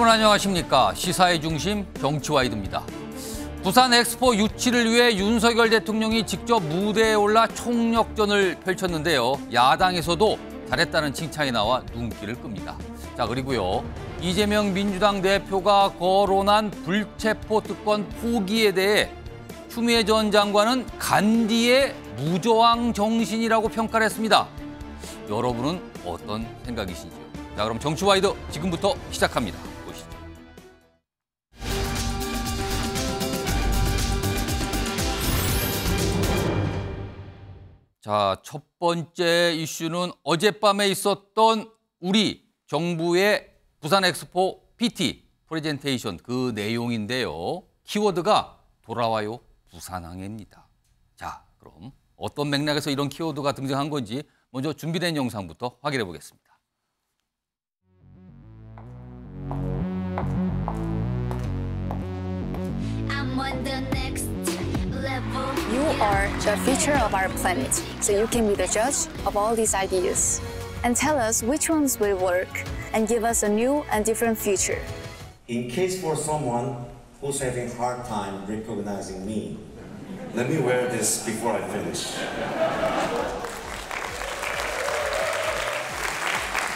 여러분 안녕하십니까. 시사의 중심 정치와이드입니다. 부산 엑스포 유치를 위해 윤석열 대통령이 직접 무대에 올라 총력전을 펼쳤는데요. 야당에서도 잘했다는 칭찬이 나와 눈길을 끕니다. 자, 그리고요. 이재명 민주당 대표가 거론한 불체포 특권 포기에 대해 추미애 전 장관은 간디의 무저항 정신이라고 평가를 했습니다. 여러분은 어떤 생각이신지요? 자, 그럼 정치와이드 지금부터 시작합니다. 보시죠. 자, 첫 번째 이슈는 어젯밤에 있었던 우리 정부의 부산 엑스포 PT 프레젠테이션 그 내용인데요. 키워드가 돌아와요 부산항해입니다. 자, 그럼 어떤 맥락에서 이런 키워드가 등장한 건지 먼저 준비된 영상부터 확인해 보겠습니다. You are the future of our planet, so you can be the judge of all these ideas and tell us which ones will work and give us a new and different future. In case for someone who's having hard time recognizing me, let me wear this before I finish.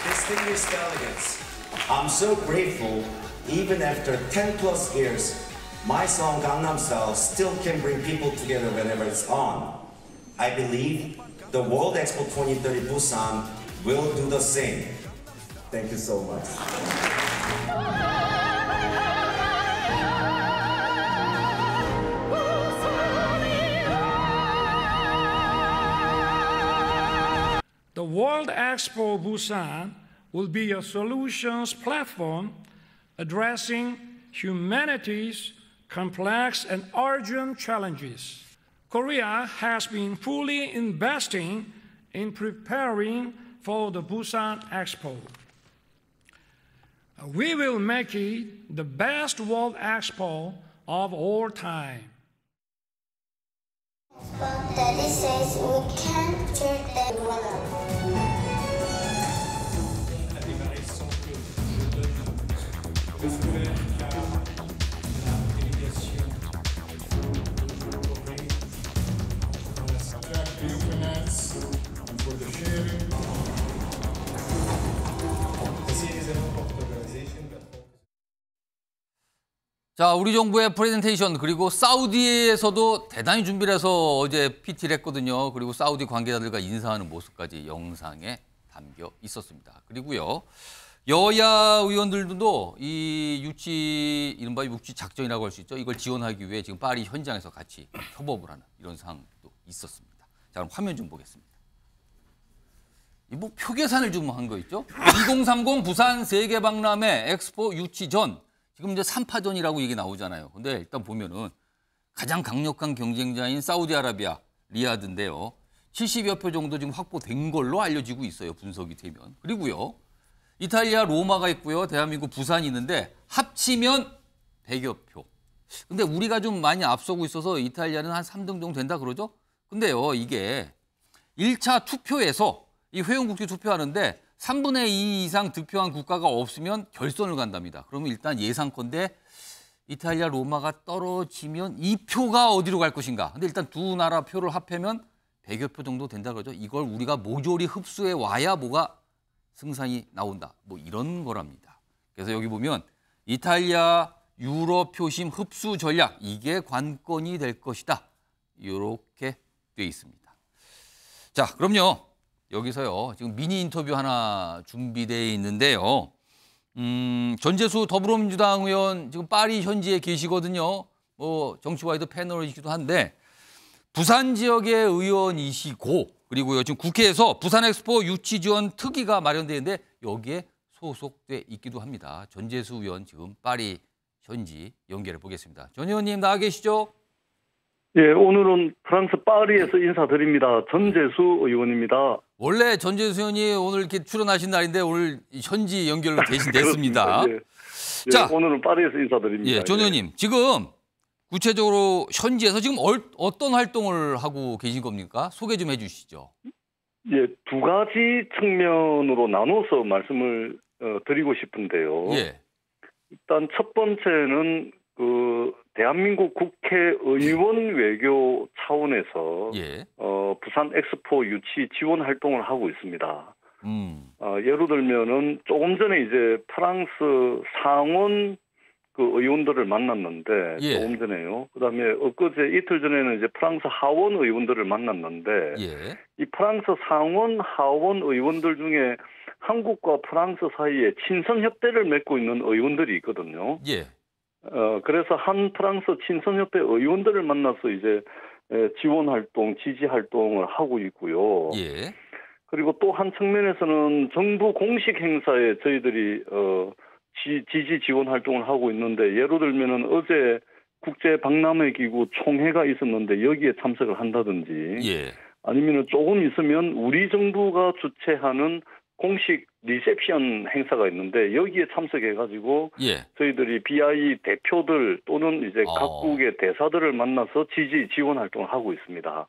Distinguished delegates, I'm so grateful even after 10 plus years, my song Gangnam Style still can bring people together whenever it's on. I believe the World Expo 2030 Busan will do the same. Thank you so much. The World Expo Busan will be a solutions platform addressing humanity's complex and urgent challenges. Korea has been fully investing in preparing for the Busan Expo. We will make it the best World Expo of all time. But Daddy says we can't treat them well. 자, 우리 정부의 프레젠테이션 그리고 사우디에서도 대단히 준비를 해서 어제 PT를 했거든요. 그리고 사우디 관계자들과 인사하는 모습까지 영상에 담겨 있었습니다. 그리고요. 여야 의원들도 이 이른바 유치 작전이라고 할 수 있죠. 이걸 지원하기 위해 지금 파리 현장에서 같이 협업을 하는 이런 상황도 있었습니다. 자, 그럼 화면 좀 보겠습니다. 이 뭐 표 계산을 좀 한 거 있죠? 2030 부산 세계박람회 엑스포 유치 전 지금 이제 3파전이라고 얘기 나오잖아요. 근데 일단 보면은 가장 강력한 경쟁자인 사우디아라비아 리야드인데요. 70여 표 정도 지금 확보된 걸로 알려지고 있어요. 분석이 되면. 그리고요. 이탈리아 로마가 있고요. 대한민국 부산이 있는데 합치면 100여 표. 근데 우리가 좀 많이 앞서고 있어서 이탈리아는 한 3등 정도 된다 그러죠? 근데요. 이게 1차 투표에서 이 회원국이 투표하는데 3분의 2 이상 득표한 국가가 없으면 결선을 간답니다. 그러면 일단 예상컨대 이탈리아 로마가 떨어지면 이 표가 어디로 갈 것인가. 근데 일단 두 나라 표를 합하면 100여 표 정도 된다 그러죠. 이걸 우리가 모조리 흡수해 와야 뭐가 승산이 나온다. 뭐 이런 거랍니다. 그래서 여기 보면 이탈리아 유럽 표심 흡수 전략 이게 관건이 될 것이다. 이렇게 돼 있습니다. 자, 그럼요. 여기서요. 지금 미니 인터뷰 하나 준비되어 있는데요. 전재수 더불어민주당 의원 지금 파리 현지에 계시거든요. 뭐 정치와이드 패널이기도 한데 부산 지역의 의원이시고 그리고요. 지금 국회에서 부산 엑스포 유치 지원 특위가 마련되어 있는데 여기에 소속돼 있기도 합니다. 전재수 의원 지금 파리 현지 연결해 보겠습니다. 전 의원님 나와 계시죠? 예, 오늘은 프랑스 파리에서 인사드립니다. 전재수 의원입니다. 원래 전재수 의원이 오늘 이렇게 출연하신 날인데 오늘 현지 연결로 대신됐습니다. 예. 자, 예, 오늘은 파리에서 인사드립니다. 예, 전 의원님 지금 구체적으로 현지에서 지금 어떤 활동을 하고 계신 겁니까? 소개 좀 해주시죠. 예, 두 가지 측면으로 나눠서 말씀을 드리고 싶은데요. 예. 일단 첫 번째는 그 대한민국 국회의원 외교 차원에서 예. 부산 엑스포 유치 지원 활동을 하고 있습니다. 예를 들면은 조금 전에 이제 프랑스 상원 그 의원들을 만났는데 예. 조금 전에요. 그다음에 엊그제 이틀 전에는 이제 프랑스 하원 의원들을 만났는데 예. 이 프랑스 상원 하원 의원들 중에 한국과 프랑스 사이에 친선 협대를 맺고 있는 의원들이 있거든요. 예. 그래서 한 프랑스 친선협회 의원들을 만나서 이제 지원 활동, 지지 활동을 하고 있고요. 예. 그리고 또 한 측면에서는 정부 공식 행사에 저희들이 지지 지원 활동을 하고 있는데 예를 들면은 어제 국제 박람회 기구 총회가 있었는데 여기에 참석을 한다든지 예. 아니면은 조금 있으면 우리 정부가 주최하는 공식 리셉션 행사가 있는데 여기에 참석해가지고 예. 저희들이 BI 대표들 또는 이제 각국의 대사들을 만나서 지지 지원 활동을 하고 있습니다.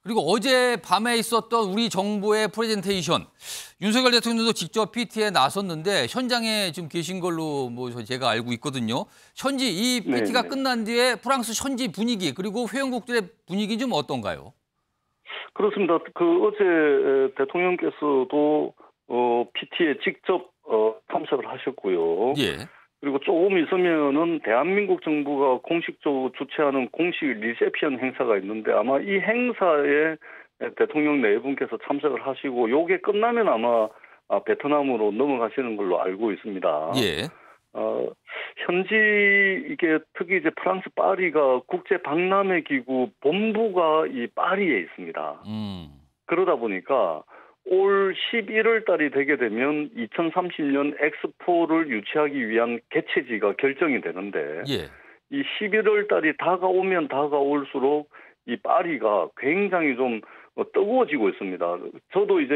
그리고 어제 밤에 있었던 우리 정부의 프레젠테이션 윤석열 대통령도 직접 PT에 나섰는데 현장에 지금 계신 걸로 뭐 제가 알고 있거든요. 현지 이 PT가 네네. 끝난 뒤에 프랑스 현지 분위기 그리고 회원국들의 분위기 좀 어떤가요? 그렇습니다. 그 어제 대통령께서도 PT에 직접 참석을 하셨고요. 예. 그리고 조금 있으면은 대한민국 정부가 공식적으로 주최하는 공식 리셉션 행사가 있는데 아마 이 행사에 대통령 네 분께서 참석을 하시고 요게 끝나면 아마 베트남으로 넘어가시는 걸로 알고 있습니다. 예. 현지 이게 특히 이제 프랑스 파리가 국제 박람회 기구 본부가 이 파리에 있습니다. 그러다 보니까 올 11월 달이 되게 되면 2030년 엑스포를 유치하기 위한 개최지가 결정이 되는데 예. 이 11월 달이 다가오면 다가올수록 이 파리가 굉장히 좀 뜨거워지고 있습니다. 저도 이제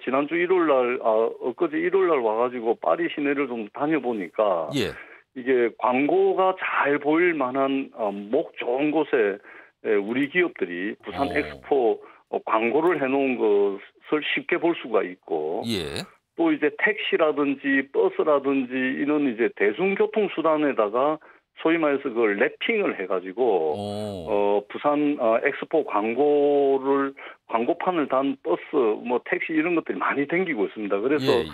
지난주 1월 날, 엊그제 1월 날 와가지고 파리 시내를 좀 다녀보니까 예. 이게 광고가 잘 보일 만한 목 좋은 곳에 우리 기업들이 부산 엑스포 광고를 해놓은 것을 쉽게 볼 수가 있고 예. 또 이제 택시라든지 버스라든지 이런 이제 대중교통 수단에다가 소위 말해서 그걸 랩핑을 해가지고 부산 엑스포 광고판을 단 버스 뭐 택시 이런 것들이 많이 댕기고 있습니다. 그래서 예.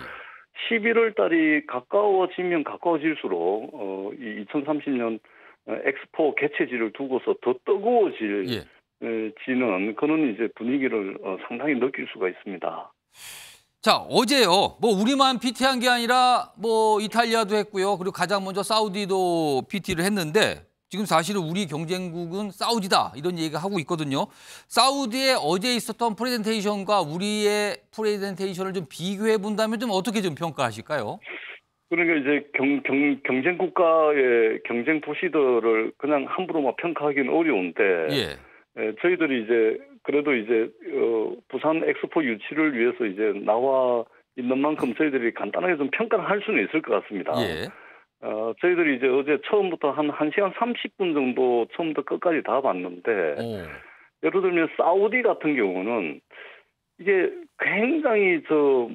11월 달이 가까워지면 가까워질수록 이 2030년 엑스포 개최지를 두고서 더 뜨거워질 지는 그런 이제 분위기를 상당히 느낄 수가 있습니다. 자, 어제요. 뭐 우리만 PT한 게 아니라 뭐 이탈리아도 했고요. 그리고 가장 먼저 사우디도 PT를 했는데 지금 사실은 우리 경쟁국은 사우디다 이런 얘기가 하고 있거든요. 사우디에 어제 있었던 프레젠테이션과 우리의 프레젠테이션을 좀 비교해 본다면 좀 어떻게 좀 평가하실까요? 그러니까 이제 경쟁 국가의 경쟁 도시들을 그냥 함부로 막 평가하기는 어려운데 저희들이 이제 그래도 이제 부산 엑스포 유치를 위해서 이제 나와 있는 만큼 저희들이 간단하게 좀 평가를 할 수는 있을 것 같습니다. 저희들이 이제 어제 처음부터 한 1시간 30분 정도 처음부터 끝까지 다 봤는데 예를 들면 사우디 같은 경우는 이게 굉장히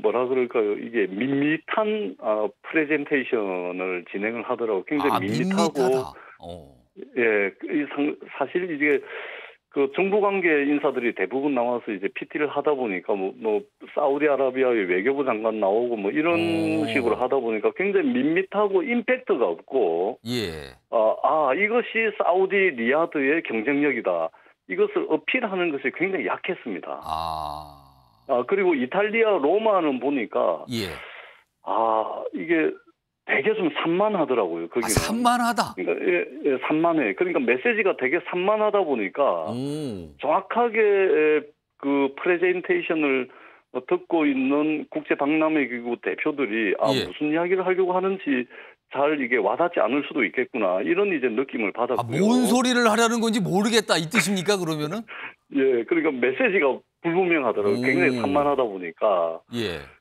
뭐라 그럴까요? 이게 밋밋한 프레젠테이션을 진행을 하더라고요. 굉장히 밋밋하고 사실 이게 그 정부 관계 인사들이 대부분 나와서 이제 PT를 하다 보니까 뭐 사우디아라비아의 외교부 장관 나오고 뭐 이런 식으로 하다 보니까 굉장히 밋밋하고 임팩트가 없고 이것이 사우디 리야드의 경쟁력이다. 이것을 어필하는 것이 굉장히 약했습니다. 그리고 이탈리아 로마는 보니까 이게 되게 좀 산만하더라고요. 거기는. 산만하다. 그러니까 산만해. 그러니까 메시지가 되게 산만하다 보니까 정확하게 그 프레젠테이션을 듣고 있는 국제 박람회 기구 대표들이 무슨 이야기를 하려고 하는지 잘 이게 와닿지 않을 수도 있겠구나 이런 이제 느낌을 받았고요. 뭔 소리를 하려는 건지 모르겠다 이 뜻입니까 그러면은? 그러니까 메시지가 불분명하더라고요. 굉장히 산만하다 보니까.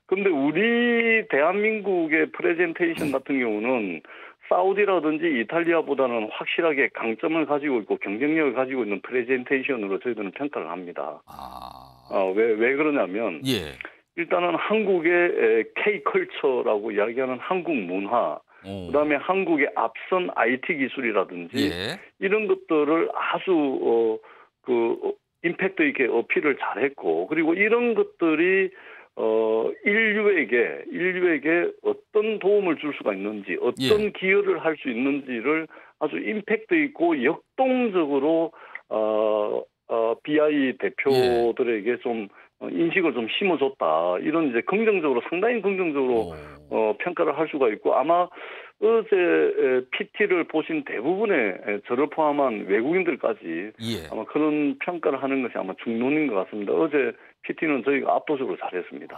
근데 우리 대한민국의 프레젠테이션 같은 경우는 사우디라든지 이탈리아보다는 확실하게 강점을 가지고 있고 경쟁력을 가지고 있는 프레젠테이션으로 저희들은 평가를 합니다. 왜 그러냐면 일단은 한국의 K컬처라고 이야기하는 한국 문화 그다음에 한국의 앞선 IT 기술이라든지 예. 이런 것들을 아주 임팩트 있게 어필을 잘했고, 그리고 이런 것들이 인류에게 어떤 도움을 줄 수가 있는지, 어떤 기여를 할 수 있는지를 아주 임팩트 있고 역동적으로 BI 대표들에게 좀 인식을 좀 심어줬다. 이런 이제 상당히 긍정적으로 평가를 할 수가 있고, 아마 어제 PT를 보신 대부분의 저를 포함한 외국인들까지 아마 그런 평가를 하는 것이 아마 중론인 것 같습니다. 어제 PT는 저희가 압도적으로 잘했습니다.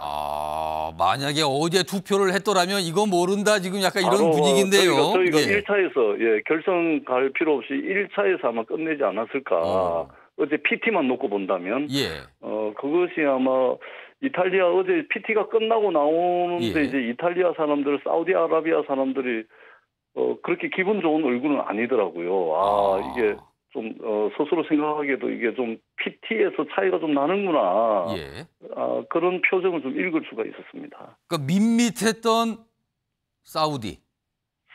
만약에 어제 투표를 했더라면 이거 모른다 지금 약간 이런 분위기인데요. 저희가 1차에서 결선 갈 필요 없이 1차에서 아마 끝내지 않았을까. 어제 PT만 놓고 본다면 그것이 아마 이탈리아 어제 PT가 끝나고 나오는데 이제 이탈리아 사람들, 사우디아라비아 사람들이 그렇게 기분 좋은 얼굴은 아니더라고요. 이게 좀 스스로 생각하기에도 이게 좀 PT에서 차이가 좀 나는구나. 그런 표정을 좀 읽을 수가 있었습니다. 그러니까 밋밋했던 사우디.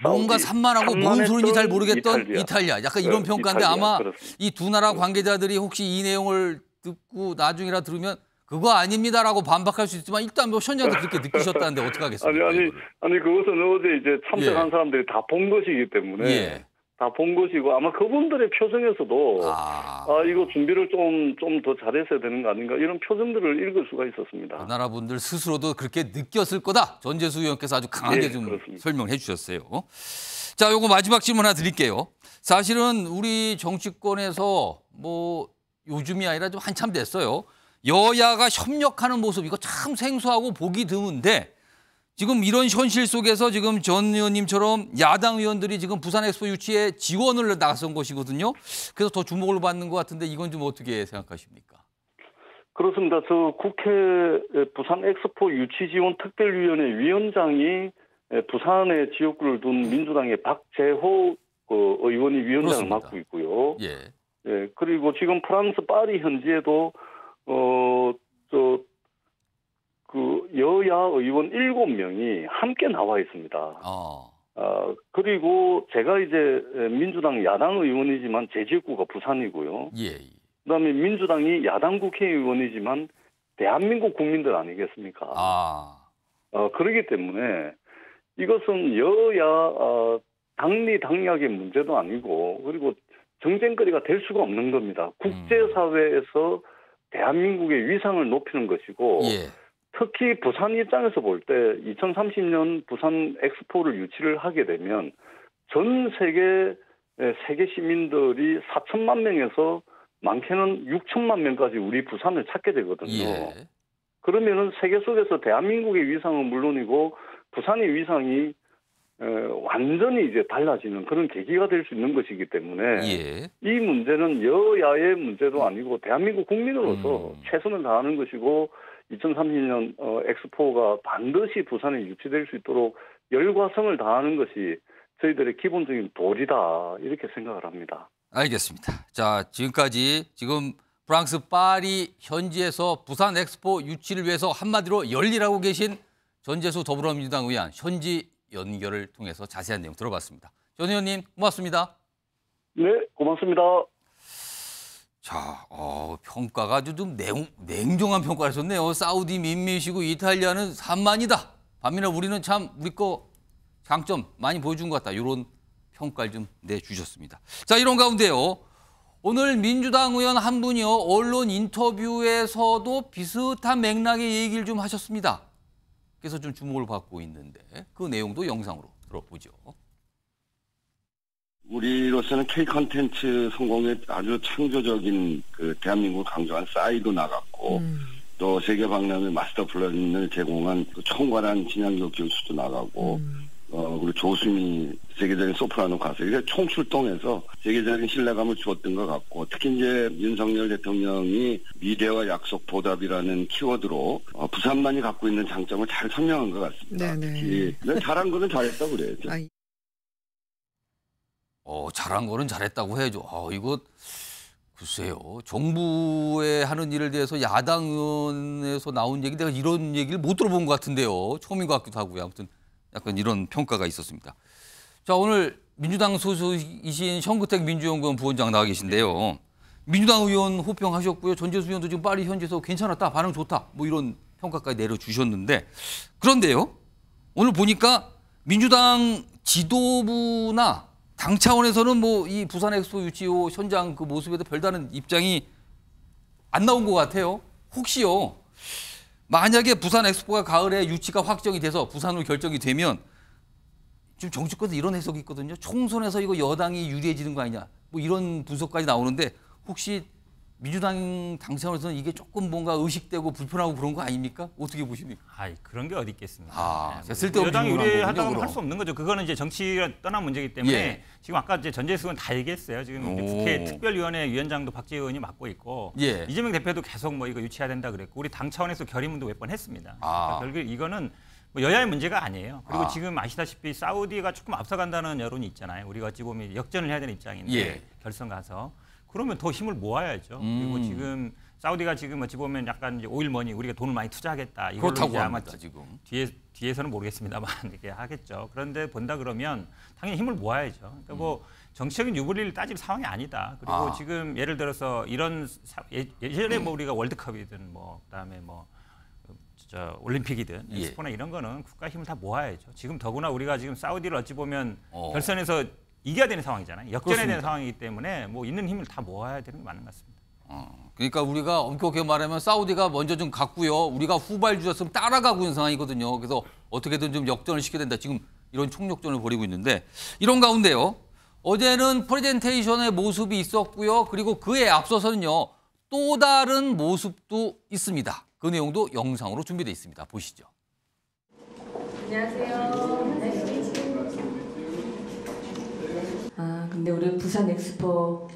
뭔가 산만하고 뭔 소리인지 잘 모르겠던 이탈리아. 약간 이런 평가인데 아마 이 두 나라 관계자들이 혹시 이 내용을 듣고 나중이라 들으면 그거 아닙니다라고 반박할 수 있지만 일단 현장도 그렇게 느끼셨다는데 어떻게 하겠습니까? 아니 그것은 어제 이제 참석한 사람들이 다 본 것이기 때문에 다 본 것이고, 아마 그분들의 표정에서도 이거 준비를 좀 더 잘했어야 되는 거 아닌가, 이런 표정들을 읽을 수가 있었습니다. 그 나라 분들 스스로도 그렇게 느꼈을 거다. 전재수 의원께서 아주 강하게 좀 설명해 주셨어요. 자, 요거 마지막 질문 하나 드릴게요. 사실은 우리 정치권에서 요즘이 아니라 좀 한참 됐어요. 여야가 협력하는 모습, 이거 참 생소하고 보기 드문데 지금 이런 현실 속에서 지금 전 의원님처럼 야당 의원들이 지금 부산 엑스포 유치에 지원을 나선 것이거든요. 그래서 더 주목을 받는 것 같은데 이건 좀 어떻게 생각하십니까? 그렇습니다. 저 국회 부산 엑스포 유치 지원 특별위원회 위원장이 부산에 지역구를 둔 민주당의 박재호 의원이 위원장을 맡고 있고요. 그리고 지금 프랑스 파리 현지에도 여야 의원 7명이 함께 나와 있습니다. 그리고 제가 이제 민주당 야당 의원이지만 제 지역구가 부산이고요. 그다음에 민주당이 야당 국회의원이지만 대한민국 국민들 아니겠습니까? 그렇기 때문에 이것은 여야 당리당략의 문제도 아니고, 그리고 정쟁거리가 될 수가 없는 겁니다. 국제사회에서 대한민국의 위상을 높이는 것이고, 특히 부산 입장에서 볼 때 2030년 부산 엑스포를 유치를 하게 되면 전 세계 시민들이 4천만 명에서 많게는 6천만 명까지 우리 부산을 찾게 되거든요. 그러면은 세계 속에서 대한민국의 위상은 물론이고 부산의 위상이 완전히 이제 달라지는 그런 계기가 될 수 있는 것이기 때문에 이 문제는 여야의 문제도 아니고 대한민국 국민으로서 최선을 다하는 것이고, 2030년 엑스포가 반드시 부산에 유치될 수 있도록 열과 성을 다하는 것이 저희들의 기본적인 도리다, 이렇게 생각을 합니다. 알겠습니다. 자, 지금까지 지금 프랑스 파리 현지에서 부산 엑스포 유치를 위해서 한마디로 열일하고 계신 전재수 더불어민주당 의원 현지 연결을 통해서 자세한 내용 들어봤습니다. 전 의원님 고맙습니다. 네, 고맙습니다. 자, 평가가 아주 좀 냉정한 평가를 하셨네요. 사우디 밋밋이고 이탈리아는 산만이다. 반면에 우리는 참 우리 거 장점 많이 보여준 것 같다. 이런 평가를 좀 내주셨습니다. 자, 이런 가운데요. 오늘 민주당 의원 한 분이요. 언론 인터뷰에서도 비슷한 맥락의 얘기를 좀 하셨습니다. 그래서 좀 주목을 받고 있는데 그 내용도 영상으로 들어보죠. 우리로서는 K 콘텐츠 성공에 아주 창조적인 대한민국을 강조한 싸이도 나갔고 또 세계 박람회 마스터 플랜을 제공한 총괄한 진양교 교수도 나가고 그리고 조수미 세계적인 소프라노 가수 이렇게 총출동해서 세계적인 신뢰감을 주었던 것 같고, 특히 이제 윤석열 대통령이 미래와 약속 보답이라는 키워드로 부산만이 갖고 있는 장점을 잘 설명한 것 같습니다. 특히 잘한 거는 잘했다고 그래야죠. 잘한 거는 잘했다고 해야죠. 이거 글쎄요. 정부에 하는 일에 대해서 야당 의원에서 나온 얘기, 내가 이런 얘기를 못 들어본 것 같은데요. 처음인 것 같기도 하고요. 아무튼 약간 이런 평가가 있었습니다. 자, 오늘 민주당 소속이신 현근택 민주연구원 부원장 나와 계신데요. 민주당 의원 호평하셨고요. 전재수 의원도 지금 파리 현지에서 괜찮았다, 반응 좋다, 뭐 이런 평가까지 내려주셨는데, 그런데요, 오늘 보니까 민주당 지도부나 당 차원에서는 뭐 이 부산 엑스포 유치 현장 그 모습에도 별다른 입장이 안 나온 것 같아요. 혹시요, 만약에 부산 엑스포가 가을에 유치가 확정이 돼서 부산으로 결정이 되면 지금 정치권에서 이런 해석이 있거든요. 총선에서 이거 여당이 유리해지는 거 아니냐, 뭐 이런 분석까지 나오는데, 혹시 민주당 당선에서는 이게 조금 뭔가 의식되고 불편하고 그런 거 아닙니까? 어떻게 보십니까? 그런 게 어디 있겠습니까? 쓸데없는 여당이 질문을 한 유리하다고 거군요, 할 수 없는 거죠. 그거는 이제 정치가 떠난 문제이기 때문에 예. 지금 아까 이제 전재수 의원 다 얘기했어요. 지금 국회 특별위원회 위원장도 박지혜 의원이 맡고 있고 예. 이재명 대표도 계속 뭐 이거 유치해야 된다 그랬고 우리 당 차원에서 결의문도 몇 번 했습니다. 그러니까 결국 이거는 뭐 여야의 문제가 아니에요. 그리고 지금 아시다시피 사우디가 조금 앞서간다는 여론이 있잖아요. 우리가 어찌 보면 역전을 해야 되는 입장인데 예. 결선 가서. 그러면 더 힘을 모아야죠. 그리고 지금 사우디가 지금 어찌 보면 약간 이제 오일머니 우리가 돈을 많이 투자하겠다. 이걸로 그렇다고 이제 아마 합니다, 지금. 뒤에서는 모르겠습니다만 이렇게 하겠죠. 그런데 본다 그러면 당연히 힘을 모아야죠. 그러니까 뭐 정치적인 유불리를 따질 상황이 아니다. 그리고 지금 예를 들어서 이런 예전에 뭐 우리가 월드컵이든 뭐 그다음에 뭐 올림픽이든 엑스포나 이런 거는 국가 힘을 다 모아야죠. 지금 더구나 우리가 지금 사우디를 어찌 보면 결선에서 이겨야 되는 상황이잖아요. 역전해야 되는 상황이기 때문에 뭐 있는 힘을 다 모아야 되는 게 맞는 것 같습니다. 그러니까 우리가 엄격하게 말하면 사우디가 먼저 좀 갔고요. 우리가 후발주였으면 따라가고 있는 상황이거든요. 그래서 어떻게든 좀 역전을 시켜야 된다. 지금 이런 총력전을 벌이고 있는데, 이런 가운데요, 어제는 프레젠테이션의 모습이 있었고요. 그리고 그에 앞서서는요, 또 다른 모습도 있습니다. 그 내용도 영상으로 준비되어 있습니다. 보시죠. 안녕하세요. 근데 우리 부산 엑스포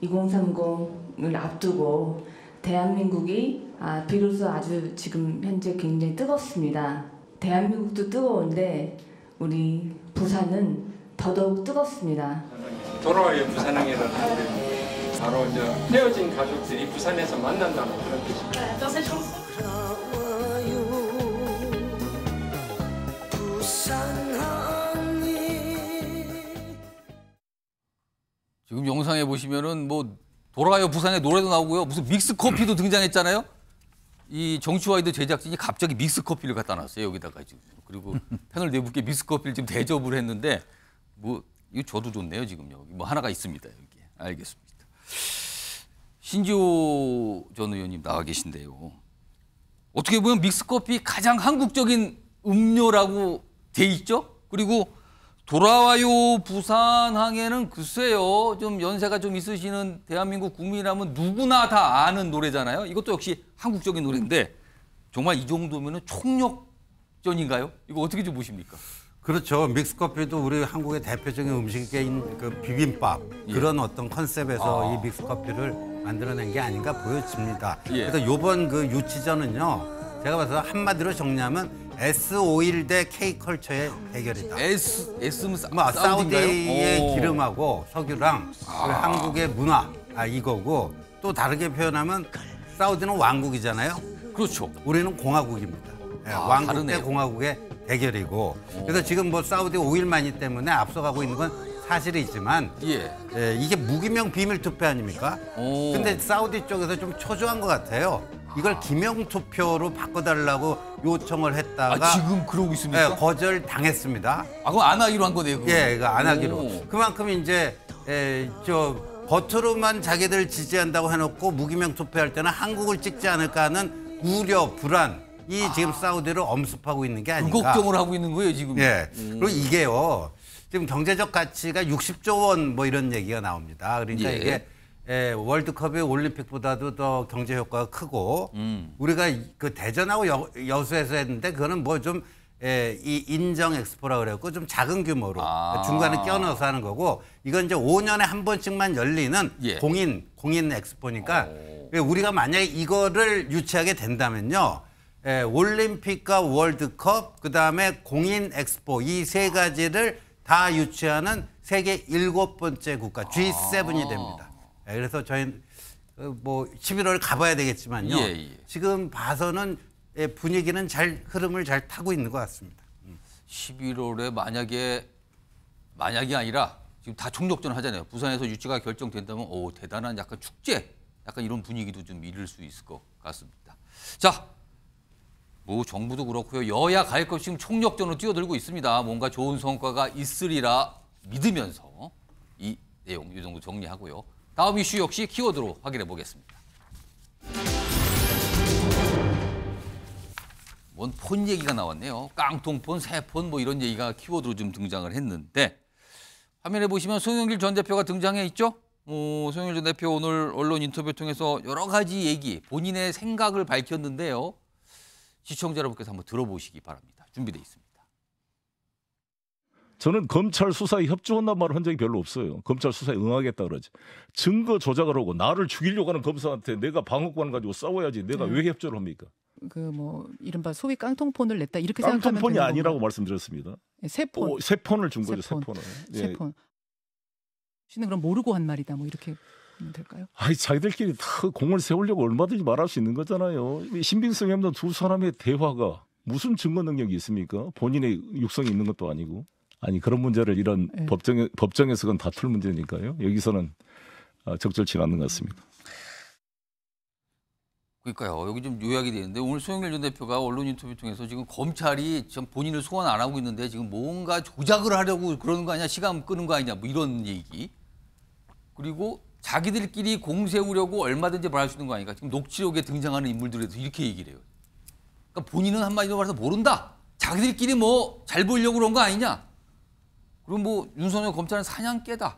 2030을 앞두고 대한민국이 비로소 아주 지금 현재 굉장히 뜨겁습니다. 대한민국도 뜨거운데 우리 부산은 더더욱 뜨겁습니다. 돌아와요 부산항이라는 노래, 바로 이제 헤어진 가족들이 부산에서 만난다는 그런 뜻입니다. 지금 영상에 보시면은 뭐 돌아와요 부산의 노래도 나오고요. 무슨 믹스 커피도 등장했잖아요. 이 정치와이드 제작진이 갑자기 믹스 커피를 갖다 놨어요, 여기다가 지금. 그리고 패널 네 분께 믹스 커피를 지금 대접을 했는데, 뭐 이거 저도 좋네요, 지금 여기 뭐 하나가 있습니다, 여기. 알겠습니다. 신지호 전 의원님 나와 계신데요. 어떻게 보면 믹스 커피 가장 한국적인 음료라고 돼 있죠. 그리고 돌아와요 부산항에는 글쎄요, 좀 연세가 좀 있으시는 대한민국 국민이라면 누구나 다 아는 노래잖아요. 이것도 역시 한국적인 노래인데, 정말 이 정도면은 총력전인가요? 이거 어떻게 좀 보십니까? 그렇죠. 믹스커피도 우리 한국의 대표적인 음식인 그 비빔밥, 그런 어떤 컨셉에서 이 믹스커피를 만들어낸 게 아닌가 보여집니다. 그래서 이번 그 유치전은요, 제가 봐서 한마디로 정리하면 S-오일 대 K컬처의 대결이다. S는 사우디의 기름하고 석유랑 한국의 문화, 이거고, 또 다르게 표현하면 사우디는 왕국이잖아요. 그렇죠. 우리는 공화국입니다. 왕국 다르네요. 대 공화국의 대결이고, 그래서 지금 뭐 사우디 오일머니 때문에 앞서가고 있는 건 사실이지만, 이게 무기명 비밀 투표 아닙니까? 근데 사우디 쪽에서 좀 초조한 것 같아요. 이걸 기명 투표로 바꿔달라고 요청을 했다가 지금 그러고 있습니까? 거절 당했습니다. 그럼 안 하기로 한 거네요. 이거 안 하기로. 그만큼 이제 겉으로만 자기들 지지한다고 해놓고 무기명 투표할 때는 한국을 찍지 않을까 하는 우려, 불안. 지금 사우디를 엄습하고 있는 게 아닌가. 그 걱정을 하고 있는 거예요, 지금. 그리고 이게요, 지금 경제적 가치가 60조 원 뭐 이런 얘기가 나옵니다. 그러니까 이게 월드컵이 올림픽보다도 더 경제 효과가 크고, 우리가 그 대전하고 여수에서 했는데 그거는 뭐 좀 이 인정 엑스포라 그랬고 좀 작은 규모로 중간에 껴넣어서 하는 거고, 이건 이제 5년에 한 번씩만 열리는 공인 엑스포니까 우리가 만약에 이거를 유치하게 된다면요, 올림픽과 월드컵, 그다음에 공인 엑스포, 이 세 가지를 다 유치하는 세계 7번째 국가 G7이 됩니다. 그래서 저희는 뭐 11월 가봐야 되겠지만요. 지금 봐서는 분위기는 흐름을 잘 타고 있는 것 같습니다. 11월에 만약에 만약이 아니라 지금 다 총력전 하잖아요. 부산에서 유치가 결정된다면 대단한 약간 축제, 약간 이런 분위기도 좀 이룰 수 있을 것 같습니다. 자, 뭐 정부도 그렇고요. 여야 갈 것 지금 총력전으로 뛰어들고 있습니다. 뭔가 좋은 성과가 있으리라 믿으면서 이 내용 이 정도 정리하고요. 다음 이슈 역시 키워드로 확인해 보겠습니다. 뭔 폰 얘기가 나왔네요. 깡통폰, 새폰 뭐 이런 얘기가 키워드로 좀 등장을 했는데 화면에 보시면 송영길 전 대표가 등장해 있죠. 송영길 전 대표 오늘 언론 인터뷰 통해서 여러 가지 얘기, 본인의 생각을 밝혔는데요. 시청자 여러분께서 한번 들어보시기 바랍니다. 준비되어 있습니다. 저는 검찰 수사에 협조한다는 말을 한 적이 별로 없어요. 검찰 수사에 응하겠다 그러지. 증거 조작을 하고 나를 죽이려고 하는 검사한테 내가 방어권 가지고 싸워야지 내가 왜 협조를 합니까? 그 뭐 이른바 소위 깡통폰을 냈다 이렇게 생각하면 깡통폰이 되는 아니라고 건가요? 말씀드렸습니다. 세 폰. 세 폰을 준 거죠. 세 폰을. 세 폰. 씨는 그럼 모르고 한 말이다 뭐 이렇게 보면 될까요? 아니 자기들끼리 다 공을 세우려고 얼마든지 말할 수 있는 거잖아요. 신빙성이 없는 두 사람의 대화가 무슨 증거 능력이 있습니까? 본인의 육성이 있는 것도 아니고. 아니 그런 문제를 이런 네. 법정에서 그건 다툴 문제니까요. 여기서는 적절치 않는 것 같습니다. 그러니까요. 여기 좀 요약이 되는데 오늘 송영길 전 대표가 언론 인터뷰 통해서 지금 검찰이 좀 본인을 소환 안 하고 있는데 지금 뭔가 조작을 하려고 그러는 거 아니냐, 시간 끄는 거 아니냐, 뭐 이런 얘기. 그리고 자기들끼리 공 세우려고 얼마든지 말할 수 있는 거 아니까 지금 녹취록에 등장하는 인물들에도 이렇게 얘기를 해요. 그러니까 본인은 한마디로 말해서 모른다. 자기들끼리 뭐 잘 보이려고 그런 거 아니냐. 그리고 뭐 윤석열 검찰은 사냥개다.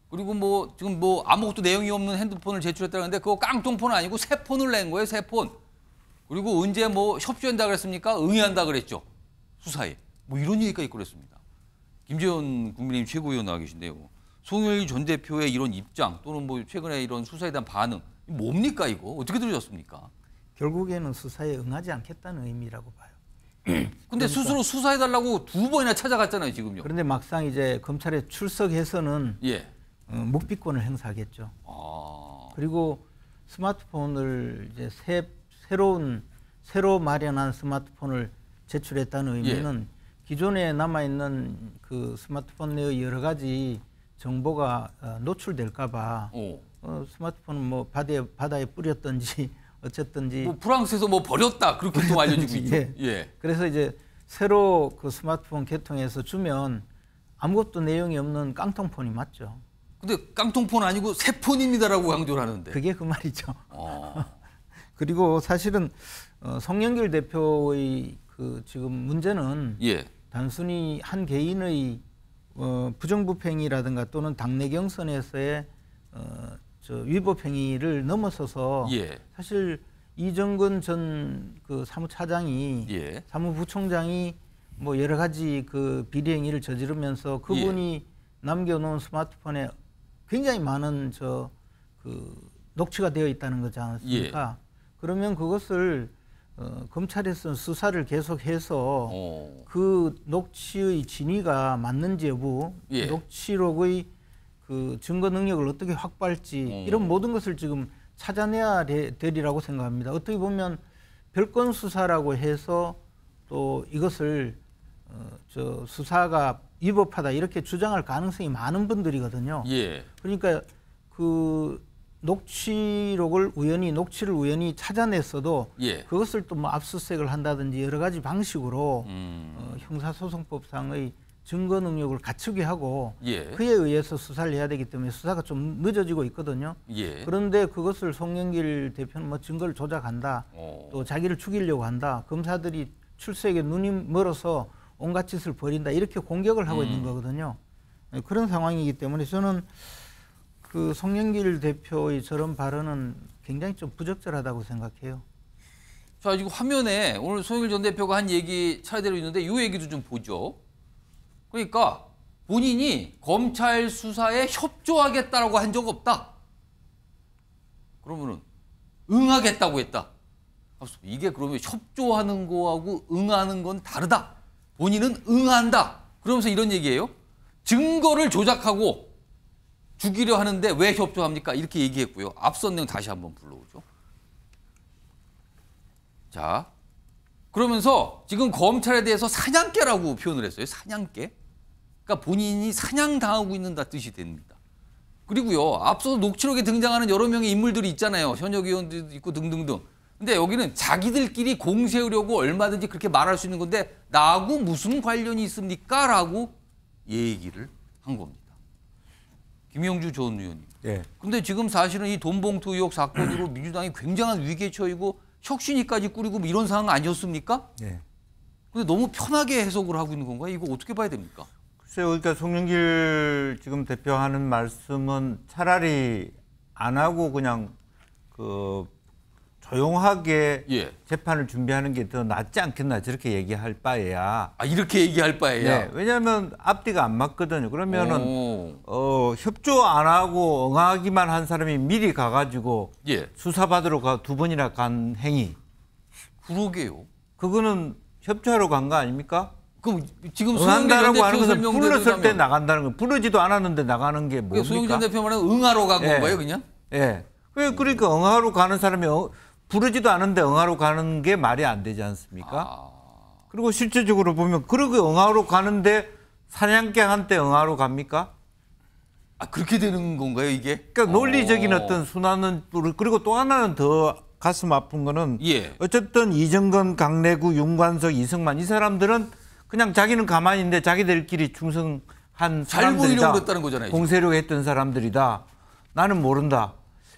그리고 뭐 지금 뭐 아무것도 내용이 없는 핸드폰을 제출했다는데 그거 깡통폰 아니고 새 폰을 낸 거예요, 새 폰. 그리고 언제 뭐 협조한다 그랬습니까? 응의한다 그랬죠. 수사에. 뭐 이런 얘기까지 그랬습니다. 김재현 국민의힘 최고위원 나와 계신데요. 송영길 전 대표의 이런 입장 또는 뭐 최근에 이런 수사에 대한 반응 뭡니까 이거? 어떻게 들으셨습니까? 결국에는 수사에 응하지 않겠다는 의미라고 봐요. 근데 그러니까, 스스로 수사해달라고 2번이나 찾아갔잖아요, 지금요. 그런데 막상 이제 검찰에 출석해서는 예. 묵비권을 행사하겠죠. 그리고 스마트폰을 이제 새로 마련한 스마트폰을 제출했다는 의미는 기존에 남아 있는 그 스마트폰 내의 여러 가지 정보가 노출될까봐 스마트폰은 뭐 바다에 뿌렸든지 어쨌든지 뭐 프랑스에서 뭐 버렸다 그렇게 또 알려지고 있죠. 예. 그래서 이제 새로 그 스마트폰 개통해서 주면 아무것도 내용이 없는 깡통폰이 맞죠. 근데 깡통폰 아니고 새 폰입니다라고 강조를 하는데. 그게 그 말이죠. 그리고 사실은 송영길 대표의 그 지금 문제는 단순히 한 개인의 부정부패행위라든가 또는 당내 경선에서의 위법 행위를 넘어서서 사실 이정근 전 그 사무차장이 사무부총장이 뭐 여러 가지 그 비리 행위를 저지르면서 그분이 남겨놓은 스마트폰에 굉장히 많은 그 녹취가 되어 있다는 거지 않습니까? 그러면 그것을 검찰에서 수사를 계속해서 그 녹취의 진위가 맞는지 여부, 녹취록의 그 증거 능력을 어떻게 확보할지 이런 모든 것을 지금 찾아내야 되리라고 생각합니다. 어떻게 보면 별건 수사라고 해서 또 이것을 수사가 위법하다 이렇게 주장할 가능성이 많은 분들이거든요. 그러니까 그 녹취를 우연히 찾아냈어도 그것을 또 뭐 압수수색을 한다든지 여러 가지 방식으로 형사소송법상의 증거 능력을 갖추게 하고 그에 의해서 수사를 해야 되기 때문에 수사가 좀 늦어지고 있거든요. 그런데 그것을 송영길 대표는 뭐 증거를 조작한다. 또 자기를 죽이려고 한다. 검사들이 출석에 눈이 멀어서 온갖 짓을 벌인다. 이렇게 공격을 하고 있는 거거든요. 그런 상황이기 때문에 저는 그 송영길 대표의 저런 발언은 굉장히 좀 부적절하다고 생각해요. 자, 지금 화면에 오늘 송영길 전 대표가 한 얘기 차례대로 있는데 이 얘기도 좀 보죠. 그러니까 본인이 검찰 수사에 협조하겠다라고 한 적 없다. 그러면은 응하겠다고 했다. 이게 그러면 협조하는 거하고 응하는 건 다르다. 본인은 응한다. 그러면서 이런 얘기예요. 증거를 조작하고 죽이려 하는데 왜 협조합니까? 이렇게 얘기했고요. 앞선 내용 다시 한번 불러오죠. 자, 그러면서 지금 검찰에 대해서 사냥개라고 표현을 했어요. 사냥개. 그러니까 본인이 사냥당하고 있는다 뜻이 됩니다. 그리고요, 앞서 녹취록에 등장하는 여러 명의 인물들이 있잖아요. 현역 의원들도 있고 등등등. 근데 여기는 자기들끼리 공세우려고 얼마든지 그렇게 말할 수 있는 건데 나하고 무슨 관련이 있습니까? 라고 얘기를 한 겁니다. 김영주 전 의원님. 예. 근데 지금 사실은 이 돈봉투 의혹 사건으로 민주당이 굉장한 위기에 처이고 혁신위까지 꾸리고 뭐 이런 상황 아니었습니까? 예. 근데 너무 편하게 해석을 하고 있는 건가요? 이거 어떻게 봐야 됩니까? 글쎄요, 그러니까 송영길 지금 대표하는 말씀은 차라리 안 하고 그냥 그 조용하게 재판을 준비하는 게 더 낫지 않겠나 저렇게 얘기할 바에야. 아, 이렇게 얘기할 바에야. 네, 왜냐하면 앞뒤가 안 맞거든요. 그러면은 협조 안 하고 응하기만 한 사람이 미리 가가지고 수사받으러 두 번이나 간 행위. 그러게요. 그거는 협조하러 간 거 아닙니까? 그럼 지금 응한다라고 하는 것은 불렀을 때 나간다는 거. 부르지도 않았는데 나가는 게 뭡니까? 소영 전 대표 말은 응하러 간 건가요, 그냥? 예. 그러니까 응하러 가는 사람이 부르지도 않은데 응하러 가는 게 말이 안 되지 않습니까? 그리고 실질적으로 보면 그렇게 응하러 가는데 사냥개한테 응하러 갑니까? 아, 그렇게 되는 건가요, 이게? 그러니까 논리적인 어떤 순환은, 그리고 또 하나는 더 가슴 아픈 거는 어쨌든 이정건, 강내구, 윤관석, 이승만 이 사람들은 그냥 자기는 가만히 있는데 자기들끼리 충성한 사람들이다. 그랬다는 거잖아요. 공세로 했던 사람들이다. 나는 모른다.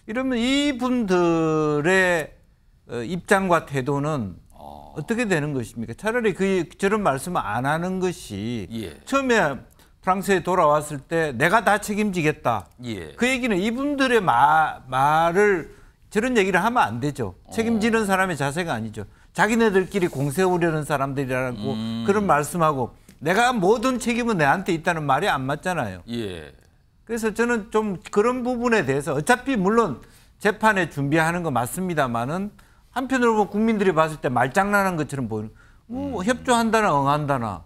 이러면 이분들의 입장과 태도는 어떻게 되는 것입니까? 차라리 저런 말씀을 안 하는 것이 처음에 프랑스에 돌아왔을 때 내가 다 책임지겠다. 그 얘기는 이분들의 말을 저런 얘기를 하면 안 되죠. 책임지는 사람의 자세가 아니죠. 자기네들끼리 공세우려는 사람들이라고 그런 말씀하고 내가 모든 책임은 내한테 있다는 말이 안 맞잖아요. 그래서 저는 좀 그런 부분에 대해서 어차피 물론 재판에 준비하는 거 맞습니다만은 한편으로 보면 국민들이 봤을 때 말장난한 것처럼 보이는 협조한다나 응한다나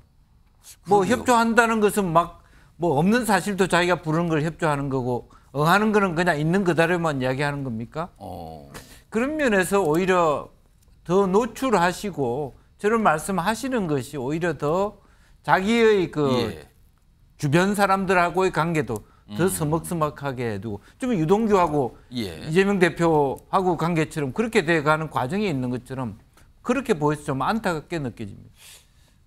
뭐 협조한다는 것은 막 뭐 없는 사실도 자기가 부르는 걸 협조하는 거고 응하는 거는 그냥 있는 그대로만 이야기하는 겁니까? 그런 면에서 오히려 더 노출하시고 저런 말씀하시는 것이 오히려 더 자기의 그 주변 사람들하고의 관계도 더 서먹서먹하게 해두고 좀 유동규하고 이재명 대표하고 관계처럼 그렇게 돼가는 과정에 있는 것처럼 그렇게 보여서 좀 안타깝게 느껴집니다.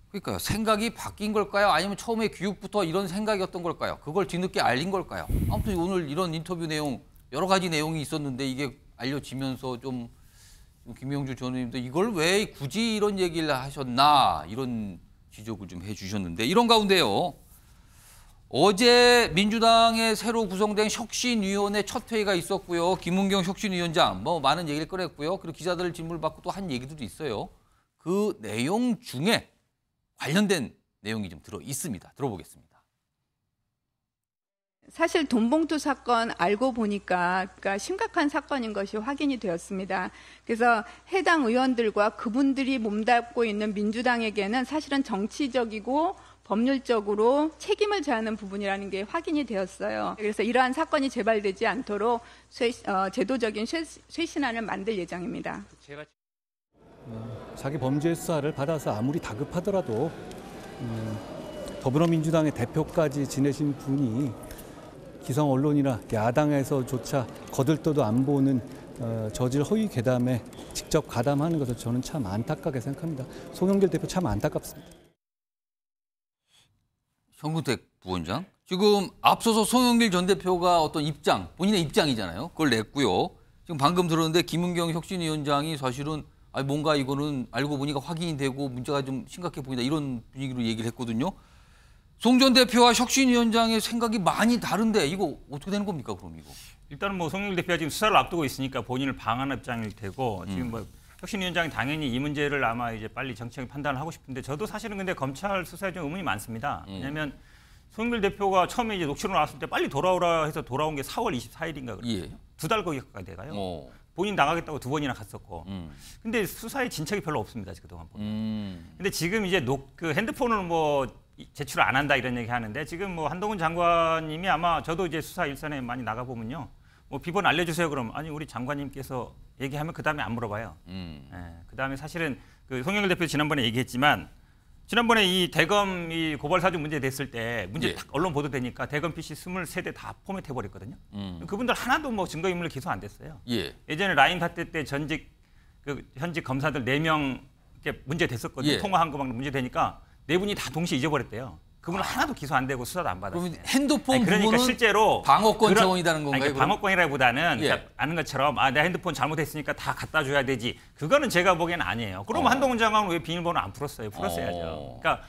그러니까요. 생각이 바뀐 걸까요? 아니면 처음에 교육부터 이런 생각이었던 걸까요? 그걸 뒤늦게 알린 걸까요? 아무튼 오늘 이런 인터뷰 내용 여러 가지 내용이 있었는데 이게 알려지면서 좀 김영주 전 의원님도 이걸 왜 굳이 이런 얘기를 하셨나 이런 지적을 좀 해주셨는데 이런 가운데요. 어제 민주당의 새로 구성된 혁신위원회 첫 회의가 있었고요. 김은경 혁신위원장 뭐 많은 얘기를 꺼냈고요. 그리고 기자들 질문을 받고 또 한 얘기들도 있어요. 그 내용 중에 관련된 내용이 좀 들어 있습니다. 들어보겠습니다. 사실 돈봉투 사건 알고 보니까 그러니까 심각한 사건인 것이 확인이 되었습니다. 그래서 해당 의원들과 그분들이 몸담고 있는 민주당에게는 사실은 정치적이고 법률적으로 책임을 져야 하는 부분이라는 게 확인이 되었어요. 그래서 이러한 사건이 재발되지 않도록 제도적인 쇄신안을 만들 예정입니다. 자기 범죄 수사를 받아서 아무리 다급하더라도 더불어민주당의 대표까지 지내신 분이 기성 언론이나 야당에서조차 거들떠도 안 보는 저질 허위 괴담에 직접 가담하는 것을 저는 참 안타깝게 생각합니다. 송영길 대표 참 안타깝습니다. 현근택 부원장, 지금 앞서서 송영길 전 대표가 어떤 입장, 본인의 입장이잖아요. 그걸 냈고요. 지금 방금 들었는데 김은경 혁신위원장이 사실은 뭔가 이거는 알고 보니까 확인이 되고 문제가 좀 심각해 보인다 이런 분위기로 얘기를 했거든요. 송 전 대표와 혁신위원장의 생각이 많이 다른데 이거 어떻게 되는 겁니까, 그럼 이거? 일단은 뭐 송영길 대표가 지금 수사를 앞두고 있으니까 본인을 방어하는 입장일 테고 지금 뭐 혁신위원장이 당연히 이 문제를 아마 이제 빨리 정치적인 판단을 하고 싶은데 저도 사실은 근데 검찰 수사에 좀 의문이 많습니다. 왜냐하면 송영길 대표가 처음에 이제 녹취록 나왔을 때 빨리 돌아오라 해서 돌아온 게 4월 24일인가 그래요. 2달 거기 가까이 돼가요. 본인 나가겠다고 2번이나 갔었고. 근데 수사에 진척이 별로 없습니다. 그동안 보면. 근데 지금 이제 그 핸드폰을 뭐 제출 안 한다 이런 얘기 하는데 지금 뭐 한동훈 장관님이 아마 저도 이제 수사 일선에 많이 나가 보면요. 뭐 비번 알려주세요 그럼 아니 우리 장관님께서 얘기하면 그 다음에 안 물어봐요. 그 다음에 사실은 그 송영길 대표 지난번에 얘기했지만 지난번에 이 대검 이 고발 사주 문제 됐을 때 문제 예. 딱 언론 보도되니까 대검 PC 23대 다 포맷해 버렸거든요. 그분들 하나도 뭐 증거인멸 기소 안 됐어요. 예. 예전에 라인 사태 때 현직 검사들 4명 이렇게 문제 됐었거든요. 예. 통화한 거 막 문제 되니까 4분이 다 동시에 잊어버렸대요. 그분은 하나도 기소 안 되고 수사도 안 받았어요. 그러면 핸드폰 그러니까 부분은 실제로 방어권 차원이라는 건가요? 아니, 방어권이라기보다는 예. 그러니까 아는 것처럼 내 핸드폰 잘못했으니까 다 갖다 줘야 되지. 그거는 제가 보기에는 아니에요. 그러면 한동훈 장관은 왜 비밀번호 안 풀었어요? 풀었어야죠. 그러니까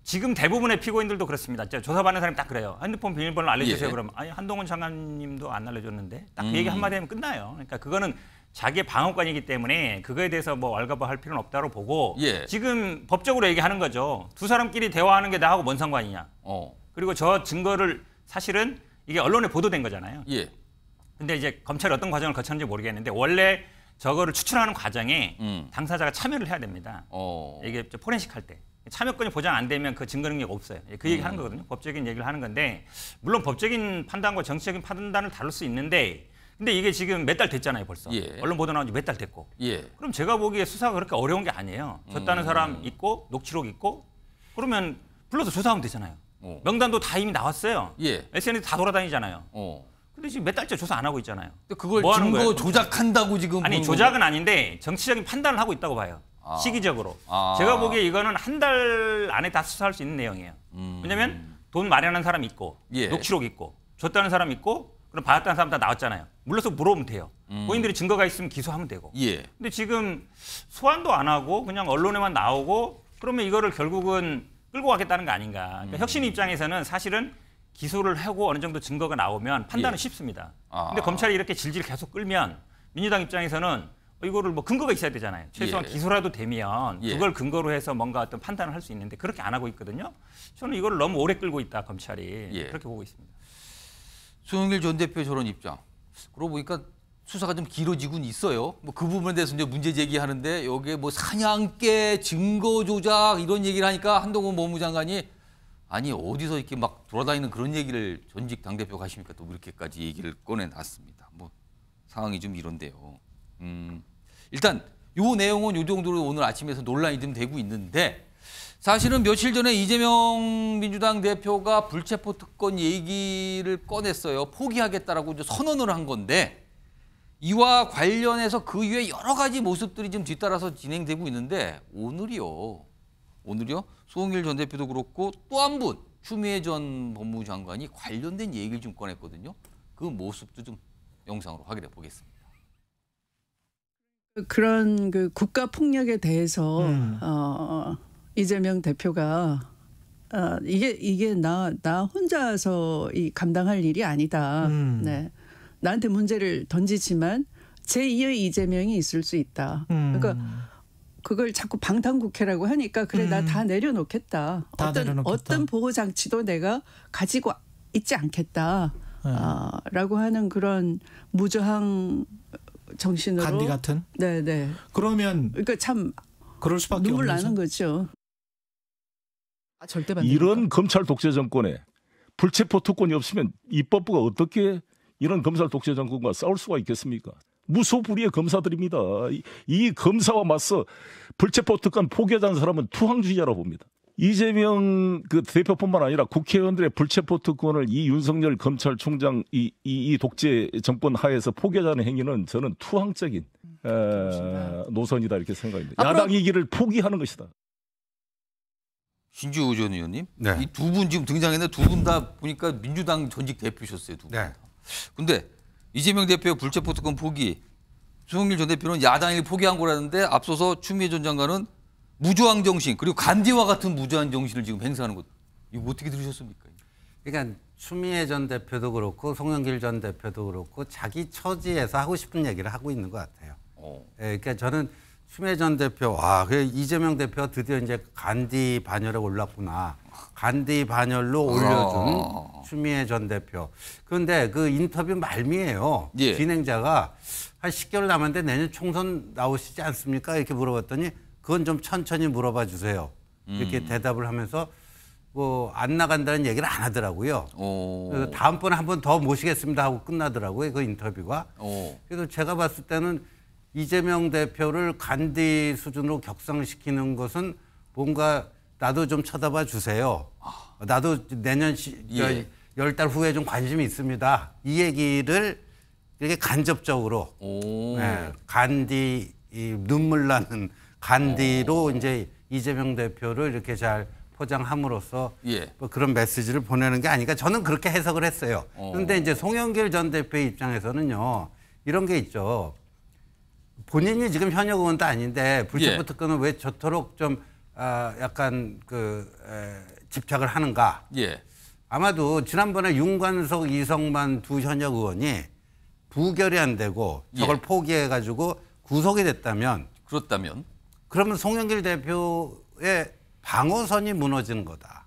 지금 대부분의 피고인들도 그렇습니다. 조사받는 사람이 딱 그래요. 핸드폰 비밀번호 알려주세요. 예. 그러면 아니 한동훈 장관님도 안 알려줬는데 딱 그 얘기 한마디 하면 끝나요. 그러니까 그거는 자기의 방어권이기 때문에 그거에 대해서 뭐 왈가왈할 필요는 없다고 보고 예. 지금 법적으로 얘기하는 거죠. 두 사람끼리 대화하는 게 나하고 뭔 상관이냐. 그리고 저 증거를 사실은 이게 언론에 보도된 거잖아요. 예. 근데 이제 검찰이 어떤 과정을 거쳤는지 모르겠는데 원래 저거를 추출하는 과정에 당사자가 참여를 해야 됩니다. 이게 포렌식 할 때. 참여권이 보장 안 되면 그 증거 능력 없어요. 그 얘기 하는 거거든요. 법적인 얘기를 하는 건데 물론 법적인 판단과 정치적인 판단을 다룰 수 있는데 근데 이게 지금 몇 달 됐잖아요, 벌써. 예. 언론 보도 나온 지 몇 달 됐고. 예. 그럼 제가 보기에 수사가 그렇게 어려운 게 아니에요. 졌다는 사람 있고 녹취록 있고 그러면 불러서 조사하면 되잖아요. 명단도 다 이미 나왔어요. 예. SNS 다 돌아다니잖아요. 근데 지금 몇 달째 조사 안 하고 있잖아요. 그걸 뭐 하는 증거 거예요? 조작한다고 지금 아니 보는 조작은 아닌데 정치적인 판단을 하고 있다고 봐요. 시기적으로. 제가 보기에 이거는 한 달 안에 다 수사할 수 있는 내용이에요. 왜냐하면 돈 마련한 사람 있고 예. 녹취록 있고 줬다는 사람 있고 그럼 받았다는 사람 다 나왔잖아요. 물러서 물어보면 돼요. 본인들이 증거가 있으면 기소하면 되고. 예. 근데 지금 소환도 안 하고 그냥 언론에만 나오고 그러면 이거를 결국은 끌고 가겠다는 거 아닌가. 그러니까 혁신 입장에서는 사실은 기소를 하고 어느 정도 증거가 나오면 판단은 예. 쉽습니다. 근데 검찰이 이렇게 질질 계속 끌면 민주당 입장에서는 이거를 뭐 근거가 있어야 되잖아요. 최소한 예. 기소라도 되면 예. 그걸 근거로 해서 뭔가 어떤 판단을 할 수 있는데 그렇게 안 하고 있거든요. 저는 이걸 너무 오래 끌고 있다 검찰이 예. 그렇게 보고 있습니다. 송영길 전 대표 저런 입장. 그러고 보니까 수사가 좀 길어지곤 있어요. 뭐 그 부분에 대해서 이제 문제 제기하는데 여기에 뭐 사냥개, 증거 조작 이런 얘기를 하니까 한동훈 법무장관이 아니 어디서 이렇게 막 돌아다니는 그런 얘기를 전직 당대표가 하십니까? 또 이렇게까지 얘기를 꺼내놨습니다. 뭐 상황이 좀 이런데요. 일단 요 내용은 요 정도로 오늘 아침에서 논란이 좀 되고 있는데 사실은 며칠 전에 이재명 민주당 대표가 불체포 특권 얘기를 꺼냈어요. 포기하겠다라고 이제 선언을 한 건데 이와 관련해서 그 이후에 여러 가지 모습들이 좀 뒤따라서 진행되고 있는데 오늘이요. 송영길 전 대표도 그렇고 또 한 분 추미애 전 법무장관이 관련된 얘기를 좀 꺼냈거든요. 그 모습도 좀 영상으로 확인해 보겠습니다. 그런 그 국가 폭력에 대해서 이재명 대표가 이게 나 혼자서 감당할 일이 아니다. 네. 나한테 문제를 던지지만 제2의 이재명이 있을 수 있다. 그러니까 그걸 자꾸 방탄국회라고 하니까 그래 나 다 내려놓겠다. 어떤 보호 장치도 내가 가지고 있지 않겠다. 라고 하는 그런 무저항 정신으로 간디 같은. 네네. 그러면 그러니까 참 그럴 수밖에 눈물 없는 나는 거죠. 절대 반대. 이런 검찰 독재 정권에 불체포 특권이 없으면 입법부가 어떻게 이런 검찰 독재 정권과 싸울 수가 있겠습니까? 무소불위의 검사들입니다. 이 검사와 맞서 불체포 특권 포기하자는 사람은 투항주의자라고 봅니다. 이재명 그 대표뿐만 아니라 국회의원들의 불체포 특권을 이 윤석열 검찰총장 이 독재 정권 하에서 포기하자는 행위는 저는 투항적인 노선이다 이렇게 생각합니다. 야당이기를 포기하는 것이다. 신주호 전 의원님, 네. 이 두 분 지금 등장했는데 두 분 다 보니까 민주당 전직 대표셨어요. 두 분. 네. 근데 이재명 대표의 불체포 특권 포기, 송영길 전 대표는 야당을 포기한 거라는데 앞서서 추미애 전 장관은 무저항 정신 그리고 간디와 같은 무저항 정신을 지금 행사하는 것. 이거 어떻게 들으셨습니까? 그러니까 추미애 전 대표도 그렇고 송영길 전 대표도 그렇고 자기 처지에서 하고 싶은 얘기를 하고 있는 것 같아요. 예, 그러니까 저는 추미애 전 대표, 이재명 대표가 드디어 이제 간디 반열에 올랐구나. 간디 반열로 올려준 추미애 전 대표. 그런데 그 인터뷰 말미에요. 예. 진행자가 한 10개월 남았는데 내년 총선 나오시지 않습니까? 이렇게 물어봤더니 그건 좀 천천히 물어봐 주세요. 이렇게 대답을 하면서 뭐 안 나간다는 얘기를 안 하더라고요. 그래서 다음번에 한 번 더 모시겠습니다 하고 끝나더라고요. 그 인터뷰가. 그래서 제가 봤을 때는 이재명 대표를 간디 수준으로 격상시키는 것은 뭔가 나도 좀 쳐다봐 주세요. 나도 내년 10달 후에 좀 관심이 있습니다. 이 얘기를 이렇게 간접적으로 간디 눈물 나는 간디로 이제 이재명 대표를 이렇게 잘 포장함으로써 뭐 그런 메시지를 보내는 게 아닌가 저는 그렇게 해석을 했어요. 그런데 이제 송영길 전 대표의 입장에서는요 이런 게 있죠. 본인이 지금 현역 의원도 아닌데 불체포 특권은 왜 저토록 좀 약간 집착을 하는가? 아마도 지난번에 윤관석, 이성만 두 현역 의원이 부결이 안 되고 저걸 포기해가지고 구속이 됐다면 그러면 송영길 대표의 방어선이 무너지는 거다.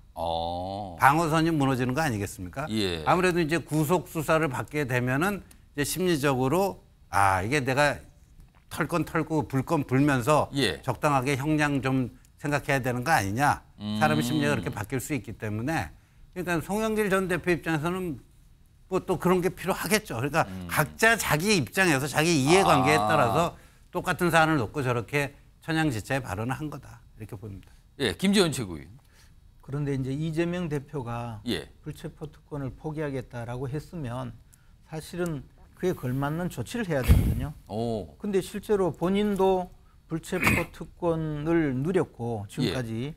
방어선이 무너지는 거 아니겠습니까? 아무래도 이제 구속 수사를 받게 되면은 이제 심리적으로 이게 내가 털 건 털고 불 건 불면서 적당하게 형량 좀 생각해야 되는 거 아니냐. 사람의 심리가 그렇게 바뀔 수 있기 때문에 일단 송영길 전 대표 입장에서는 뭐 또 그런 게 필요하겠죠. 그러니까 각자 자기 입장에서 자기 이해관계에 따라서 똑같은 사안을 놓고 저렇게 천양지차에 발언을 한 거다. 이렇게 봅니다. 김재원 최고위원. 그런데 이제 이재명 대표가 불체포 특권을 포기하겠다라고 했으면 사실은 그에 걸맞는 조치를 해야 되거든요. 근데 실제로 본인도 불체포 특권을 누렸고 지금까지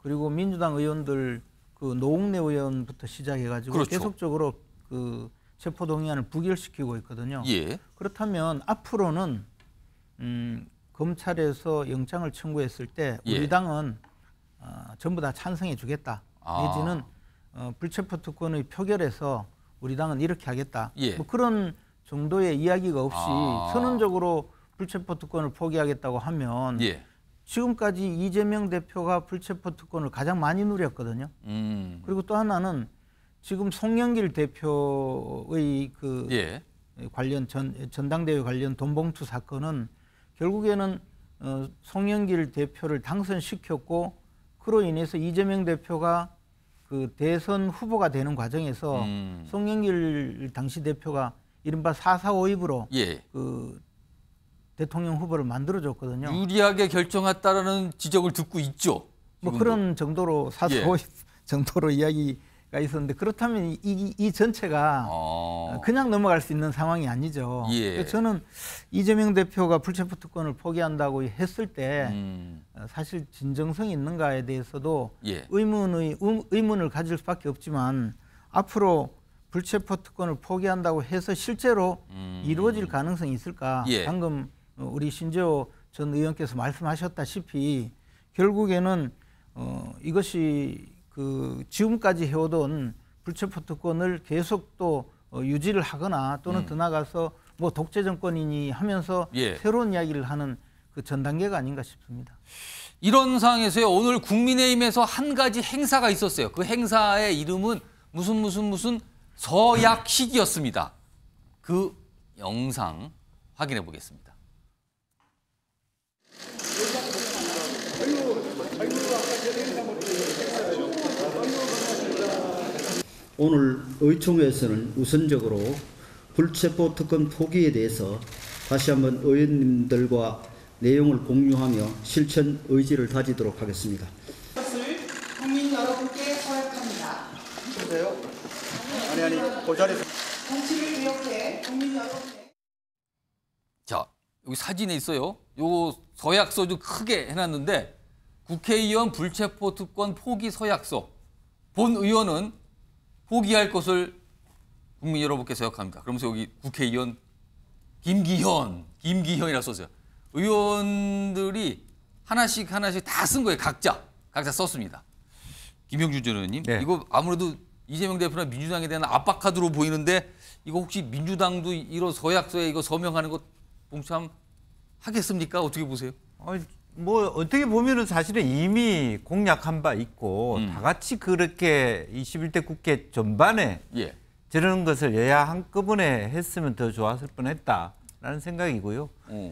그리고 민주당 의원들 그 노웅래 의원부터 시작해가지고 계속적으로 그 체포 동의안을 부결시키고 있거든요. 그렇다면 앞으로는 검찰에서 영장을 청구했을 때 우리 당은 전부 다 찬성해 주겠다. 내지는 불체포 특권의 표결에서 우리 당은 이렇게 하겠다. 뭐 그런 정도의 이야기가 없이 선언적으로 불체포 특권을 포기하겠다고 하면 지금까지 이재명 대표가 불체포 특권을 가장 많이 누렸거든요. 그리고 또 하나는 지금 송영길 대표의 그 관련 전당대회 관련 돈봉투 사건은 결국에는 송영길 대표를 당선시켰고 그로 인해서 이재명 대표가 그 대선 후보가 되는 과정에서 송영길 당시 대표가 이른바 4.4.5입으로 그 대통령 후보를 만들어줬거든요. 유리하게 결정했다라는 지적을 듣고 있죠. 뭐 그런 정도로 4.4.5입 정도로 이야기가 있었는데 그렇다면 이 전체가 그냥 넘어갈 수 있는 상황이 아니죠. 저는 이재명 대표가 불체포 특권을 포기한다고 했을 때 사실 진정성이 있는가에 대해서도 의문을 가질 수밖에 없지만 앞으로 불체포 특권을 포기한다고 해서 실제로 이루어질 가능성이 있을까? 방금 우리 신재호 전 의원께서 말씀하셨다시피 결국에는 이것이 그 지금까지 해오던 불체포 특권을 계속 또 유지를 하거나 또는 더 나가서 뭐 독재 정권이니 하면서 새로운 이야기를 하는 그 전 단계가 아닌가 싶습니다. 이런 상황에서요. 오늘 국민의힘에서 한 가지 행사가 있었어요. 그 행사의 이름은 무슨 서약식이었습니다. 그 영상 확인해 보겠습니다. 오늘 의총에서는 우선적으로 불체포 특권 포기에 대해서 다시 한번 의원님들과 내용을 공유하며 실천 의지를 다지도록 하겠습니다. 것을 국민 여러분께 서약합니다. 보세요. 아니 그 자리에서 정치를 개혁해 국민 여러분께. 자, 여기 사진에 있어요. 요 서약서 좀 크게 해놨는데 국회의원 불체포 특권 포기 서약서. 본 의원은 포기할 것을 국민 여러분께 서약합니다. 그러면서 여기 국회의원 김기현이라고 써있어요. 의원들이 하나씩 다 쓴 거예요. 각자 썼습니다. 김영준 전 의원님, 이거 아무래도 이재명 대표나 민주당에 대한 압박카드로 보이는데 이거 혹시 민주당도 이런 서약서에 이거 서명하는 거 동참하겠습니까? 어떻게 보세요? 뭐 어떻게 보면은 사실은 이미 공약한 바 있고 다 같이 그렇게 21대 국회 전반에 저런 것을 여야 한꺼번에 했으면 더 좋았을 뻔했다라는 생각이고요.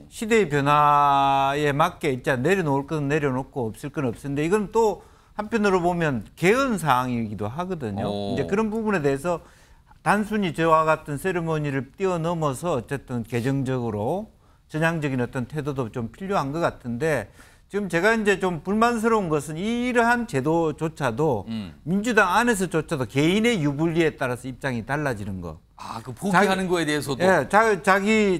시대의 변화에 맞게 진짜 내려놓을 건 내려놓고 없을 건 없는데 이건 또 한편으로 보면 개헌 사항이기도 하거든요. 이제 그런 부분에 대해서 단순히 저와 같은 세리머니를 뛰어넘어서 어쨌든 개정적으로 전향적인 어떤 태도도 좀 필요한 것 같은데 지금 제가 이제 좀 불만스러운 것은 이러한 제도조차도 민주당 안에서조차도 개인의 유불리에 따라서 입장이 달라지는 거. 아, 그 포기하는 거에 대해서도. 예,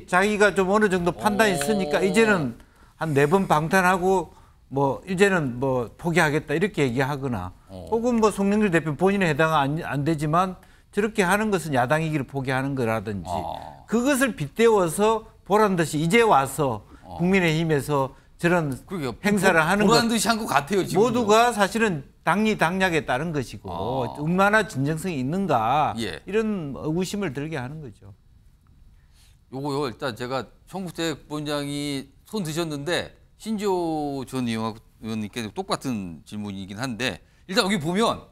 자기가 좀 어느 정도 판단이 있으니까 이제는 한 4번 방탄하고 뭐 이제는 뭐 포기하겠다 이렇게 얘기하거나 혹은 뭐 송영길 대표 본인에 해당은 안 되지만 저렇게 하는 것은 야당이기를 포기하는 거라든지 그것을 빗대어서 보란 듯이 이제 와서 국민의힘에서 저런 행사를 하는 것 보란 듯이 한 것 같아요. 지금 모두가 사실은 당락에 따른 것이고 얼마나 진정성이 있는가 이런 의구심을 들게 하는 거죠. 요거요 일단 제가 청국대 본장이 손 드셨는데 신지호 전 의원님께 똑같은 질문이긴 한데 일단 여기 보면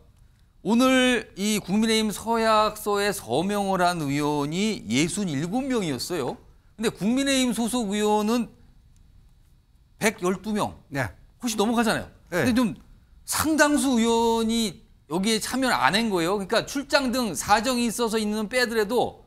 오늘 이 국민의힘 서약서에 서명을 한 의원이 67명이었어요. 근데 국민의힘 소속 의원은 112명. 네. 훨씬 넘어가잖아요. 네. 근데 좀 상당수 의원이 여기에 참여를 안 한 거예요. 그러니까 출장 등 사정이 있어서 있는 빼더라도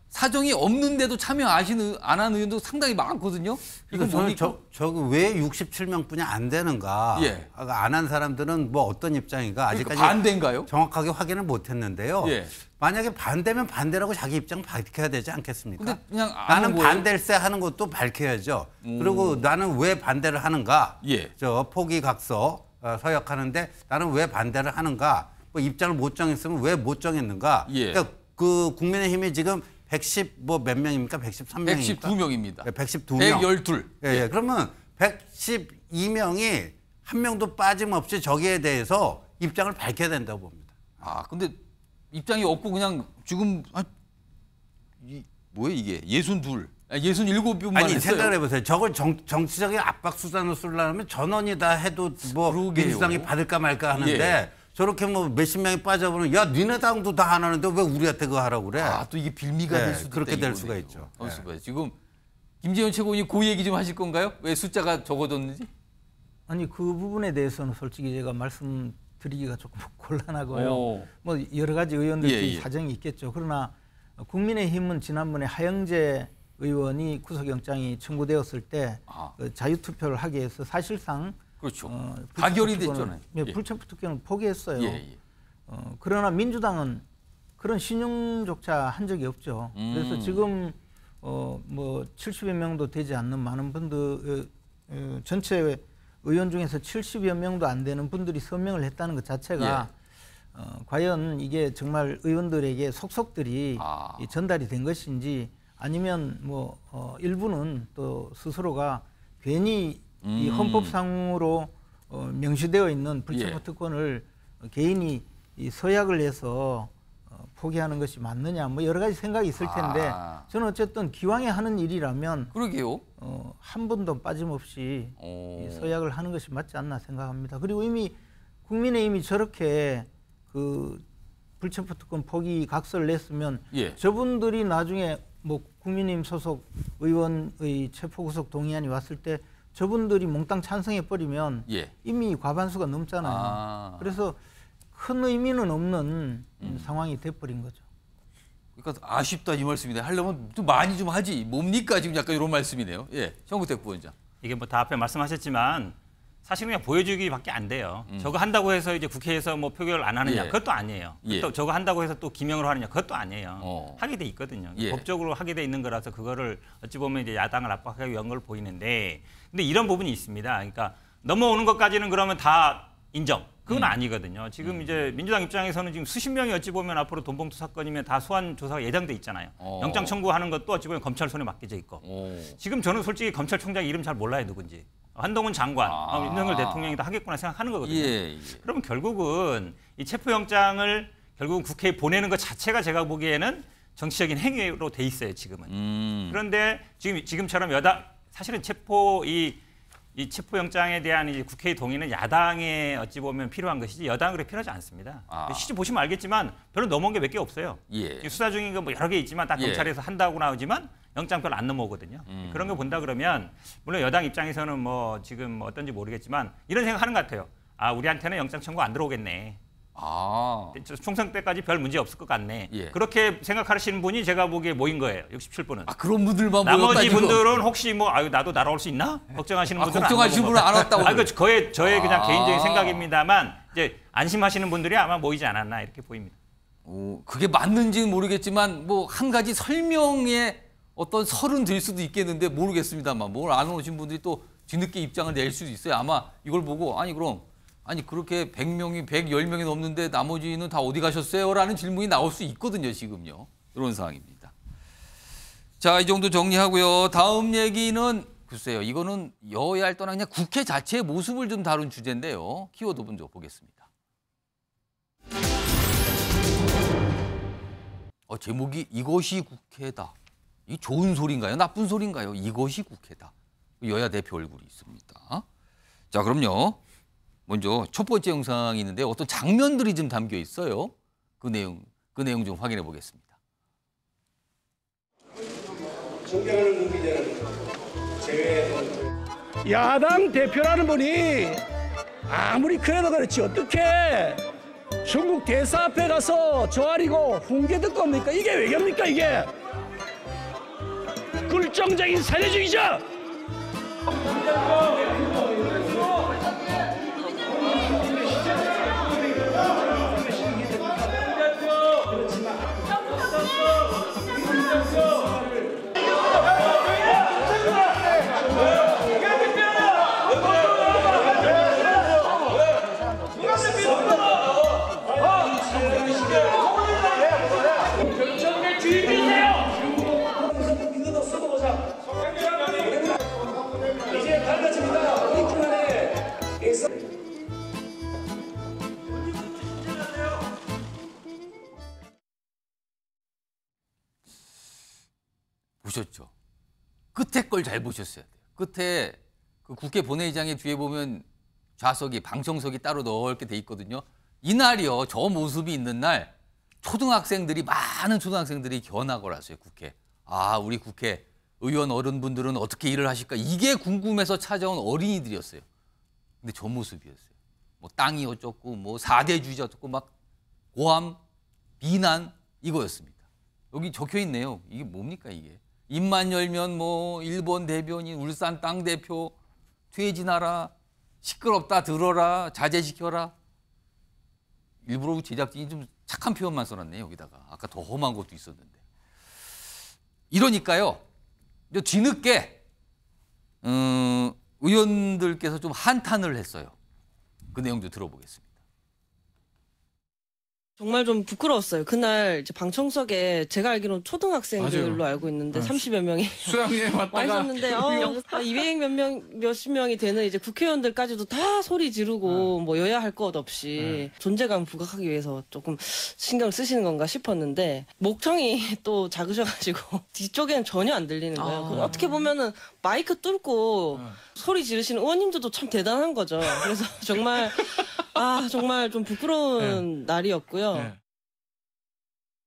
사정이 없는데도 참여 안 한 의원도 상당히 많거든요. 이건 저는 저거 왜 67명뿐이 안 되는가? 예. 안 한 사람들은 뭐 어떤 입장인가? 아직까지 그러니까 반대인가요? 정확하게 확인을 못했는데요. 예. 만약에 반대면 반대라고 자기 입장 밝혀야 되지 않겠습니까? 근데 그냥 나는 반댈세 하는 것도 밝혀야죠. 그리고 나는 왜 반대를 하는가? 예. 저 포기각서 서약하는데 나는 왜 반대를 하는가? 뭐 입장을 못 정했으면 왜 못 정했는가? 예. 그러니까 그 국민의힘이 지금 110 뭐 몇 명입니까? 113명입니까? 112명입니다. 112명. 112. 예. 그러면 112명이 한 명도 빠짐없이 저기에 대해서 입장을 밝혀야 된다고 봅니다. 아, 근데 입장이 없고 그냥 지금 뭐예요 이게 67명만 아니 했어요. 생각을 해보세요. 저걸 정치적인 압박 수단으로 쓰려면 전원이 다 해도 뭐 민주당이 받을까 말까 하는데 예. 저렇게 뭐 몇십 명이 빠져버리면 야 니네 당도 다 안 하는데 왜 우리한테 그거 하라고 그래? 아, 또 이게 빌미가 될 수도 그렇게 있다, 될 이거네요. 수가 있죠. 네. 지금 김재현 최고위원이 그 얘기 좀 하실 건가요? 왜 숫자가 적어졌는지? 아니 그 부분에 대해서는 솔직히 제가 말씀드리기가 조금 곤란하고요. 뭐 여러 가지 의원들끼리 사정이 있겠죠. 그러나 국민의힘은 지난번에 하영재 의원이 구속영장이 청구되었을 때 그 자유투표를 하기 위해서 사실상 그렇죠. 가결이 됐잖아요. 불체포 투표는 포기했어요. 그러나 민주당은 그런 신용조차 한 적이 없죠. 그래서 지금 뭐 70여 명도 되지 않는 많은 분들 전체 의원 중에서 70여 명도 안 되는 분들이 서명을 했다는 것 자체가 과연 이게 정말 의원들에게 속속들이 전달이 된 것인지 아니면 뭐 일부는 또 스스로가 괜히 이 헌법상으로 명시되어 있는 불체포 특권을 개인이 이 서약을 해서 포기하는 것이 맞느냐 뭐 여러 가지 생각이 있을 텐데 저는 어쨌든 기왕에 하는 일이라면 그러게요. 한 번도 빠짐없이 이 서약을 하는 것이 맞지 않나 생각합니다. 그리고 이미 국민의힘이 저렇게 그 불체포 특권 포기 각서를 냈으면 저분들이 나중에 뭐 국민의힘 소속 의원의 체포구속 동의안이 왔을 때 저분들이 몽땅 찬성해 버리면 이미 과반수가 넘잖아요. 그래서 큰 의미는 없는 상황이 돼버린 거죠. 그러니까 아쉽다 이 말씀이네. 하려면 좀 많이 좀 하지. 뭡니까 지금 약간 이런 말씀이네요. 정구택 부원장. 이게 뭐 다 앞에 말씀하셨지만 사실 그냥 보여주기밖에 안 돼요. 저거 한다고 해서 이제 국회에서 뭐 표결 안 하느냐 그것도 아니에요. 또 저거 한다고 해서 또 기명으로 하느냐 그것도 아니에요. 하게 돼 있거든요. 법적으로 하게 돼 있는 거라서 그거를 어찌 보면 이제 야당을 압박하기 위한 걸 보이는데 근데 이런 부분이 있습니다. 그러니까 넘어오는 것까지는 그러면 다 인정. 그건 아니거든요. 지금 이제 민주당 입장에서는 지금 수십 명이 어찌 보면 앞으로 돈봉투 사건이면 다 소환 조사가 예정돼 있잖아요. 영장 청구하는 것도 어찌 보면 검찰 손에 맡겨져 있고. 지금 저는 솔직히 검찰총장 이름 잘 몰라요 누군지. 한동훈 장관, 윤석열 대통령이 다 하겠구나 생각하는 거거든요. 그러면 결국은 이 체포영장을 결국은 국회에 보내는 것 자체가 제가 보기에는 정치적인 행위로 돼 있어요 지금은. 그런데 지금처럼 사실은 이 체포영장에 대한 이제 국회의 동의는 야당에 어찌 보면 필요한 것이지 여당은 그렇게 필요하지 않습니다. 실제 보시면 알겠지만 별로 넘어온 게 몇 개 없어요. 수사 중인 거 뭐 여러 개 있지만 다 경찰에서 한다고 나오지만 영장 별로 안 넘어오거든요. 그런 거 본다 그러면 물론 여당 입장에서는 뭐 지금 어떤지 모르겠지만 이런 생각하는 것 같아요. 우리한테는 영장 청구 안 들어오겠네. 총선 때까지 별 문제 없을 것 같네. 그렇게 생각하시는 분이 제가 보기에 모인 거예요. 67분은. 그런 분들만 나머지 분들은 혹시 뭐 나도 날아올 수 있나? 걱정하시는 분들은 걱정하시는 분은 안 왔다고. 저의 그냥 개인적인 생각입니다만 이제 안심하시는 분들이 아마 모이지 않았나 이렇게 보입니다. 그게 맞는지는 모르겠지만 뭐 한 가지 설명의 어떤 설은 될 수도 있겠는데 모르겠습니다만 뭘 안 오신 분들이 또 뒤늦게 입장을 낼 수도 있어요. 아마 이걸 보고 아니 그렇게 100명이 110명이 넘는데 나머지는 다 어디 가셨어요? 라는 질문이 나올 수 있거든요. 지금요. 이런 상황입니다. 자, 이 정도 정리하고요. 다음 얘기는 글쎄요. 이거는 여야를 떠나 그냥 국회 자체의 모습을 좀 다룬 주제인데요. 키워드 먼저 보겠습니다. 제목이 이것이 국회다. 이 좋은 소리인가요? 나쁜 소리인가요? 이것이 국회다. 여야 대표 얼굴이 있습니다. 자, 그럼요. 먼저 첫 번째 영상이 있는데 어떤 장면들이 좀 담겨 있어요. 그 내용 좀 확인해 보겠습니다. 존경하는 국민 여러분, 제외해도 야당 대표라는 분이 아무리 그래도 그렇지 어떻게 중국 대사 앞에 가서 저아리고 훈계 듣고 합니까? 이게 외교입니까 이게? 굴종적인 사회주의자! 보셨죠? 끝에 걸 잘 보셨어야 돼요. 끝에 그 국회 본회의장의 뒤에 보면 좌석이 방청석이 따로 넓게 돼 있거든요. 이날이요. 저 모습이 있는 날 많은 초등학생들이 견학을 왔어요. 국회. 우리 국회 의원 어른분들은 어떻게 일을 하실까? 이게 궁금해서 찾아온 어린이들이었어요. 근데 저 모습이었어요. 뭐 땅이 어쩌고 뭐 4대주의자 어쩌고 막 고함, 비난 이거였습니다. 여기 적혀 있네요. 이게 뭡니까 이게? 입만 열면 뭐 일본 대변인, 울산 땅 대표, 퇴진하라, 시끄럽다 들어라, 자제시켜라. 일부러 제작진이 좀 착한 표현만 써놨네요. 여기다가. 아까 더 험한 것도 있었는데. 이러니까요. 뒤늦게 의원들께서 좀 한탄을 했어요. 그 내용도 들어보겠습니다. 정말 좀 부끄러웠어요. 그날 이제 방청석에 제가 알기로는 초등학생들로 맞아요. 알고 있는데 30여 명이 수양여행 왔다가 있었는데 200 몇십 명이 되는 이제 국회의원들까지도 다 소리 지르고 뭐 여야 할 것 없이 존재감 부각하기 위해서 조금 신경을 쓰시는 건가 싶었는데 목청이 또 작으셔가지고 뒤쪽에는 전혀 안 들리는 거예요. 어떻게 보면은 마이크 뚫고 소리 지르시는 의원님들도 참 대단한 거죠. 그래서 정말 정말 좀 부끄러운 날이었고요.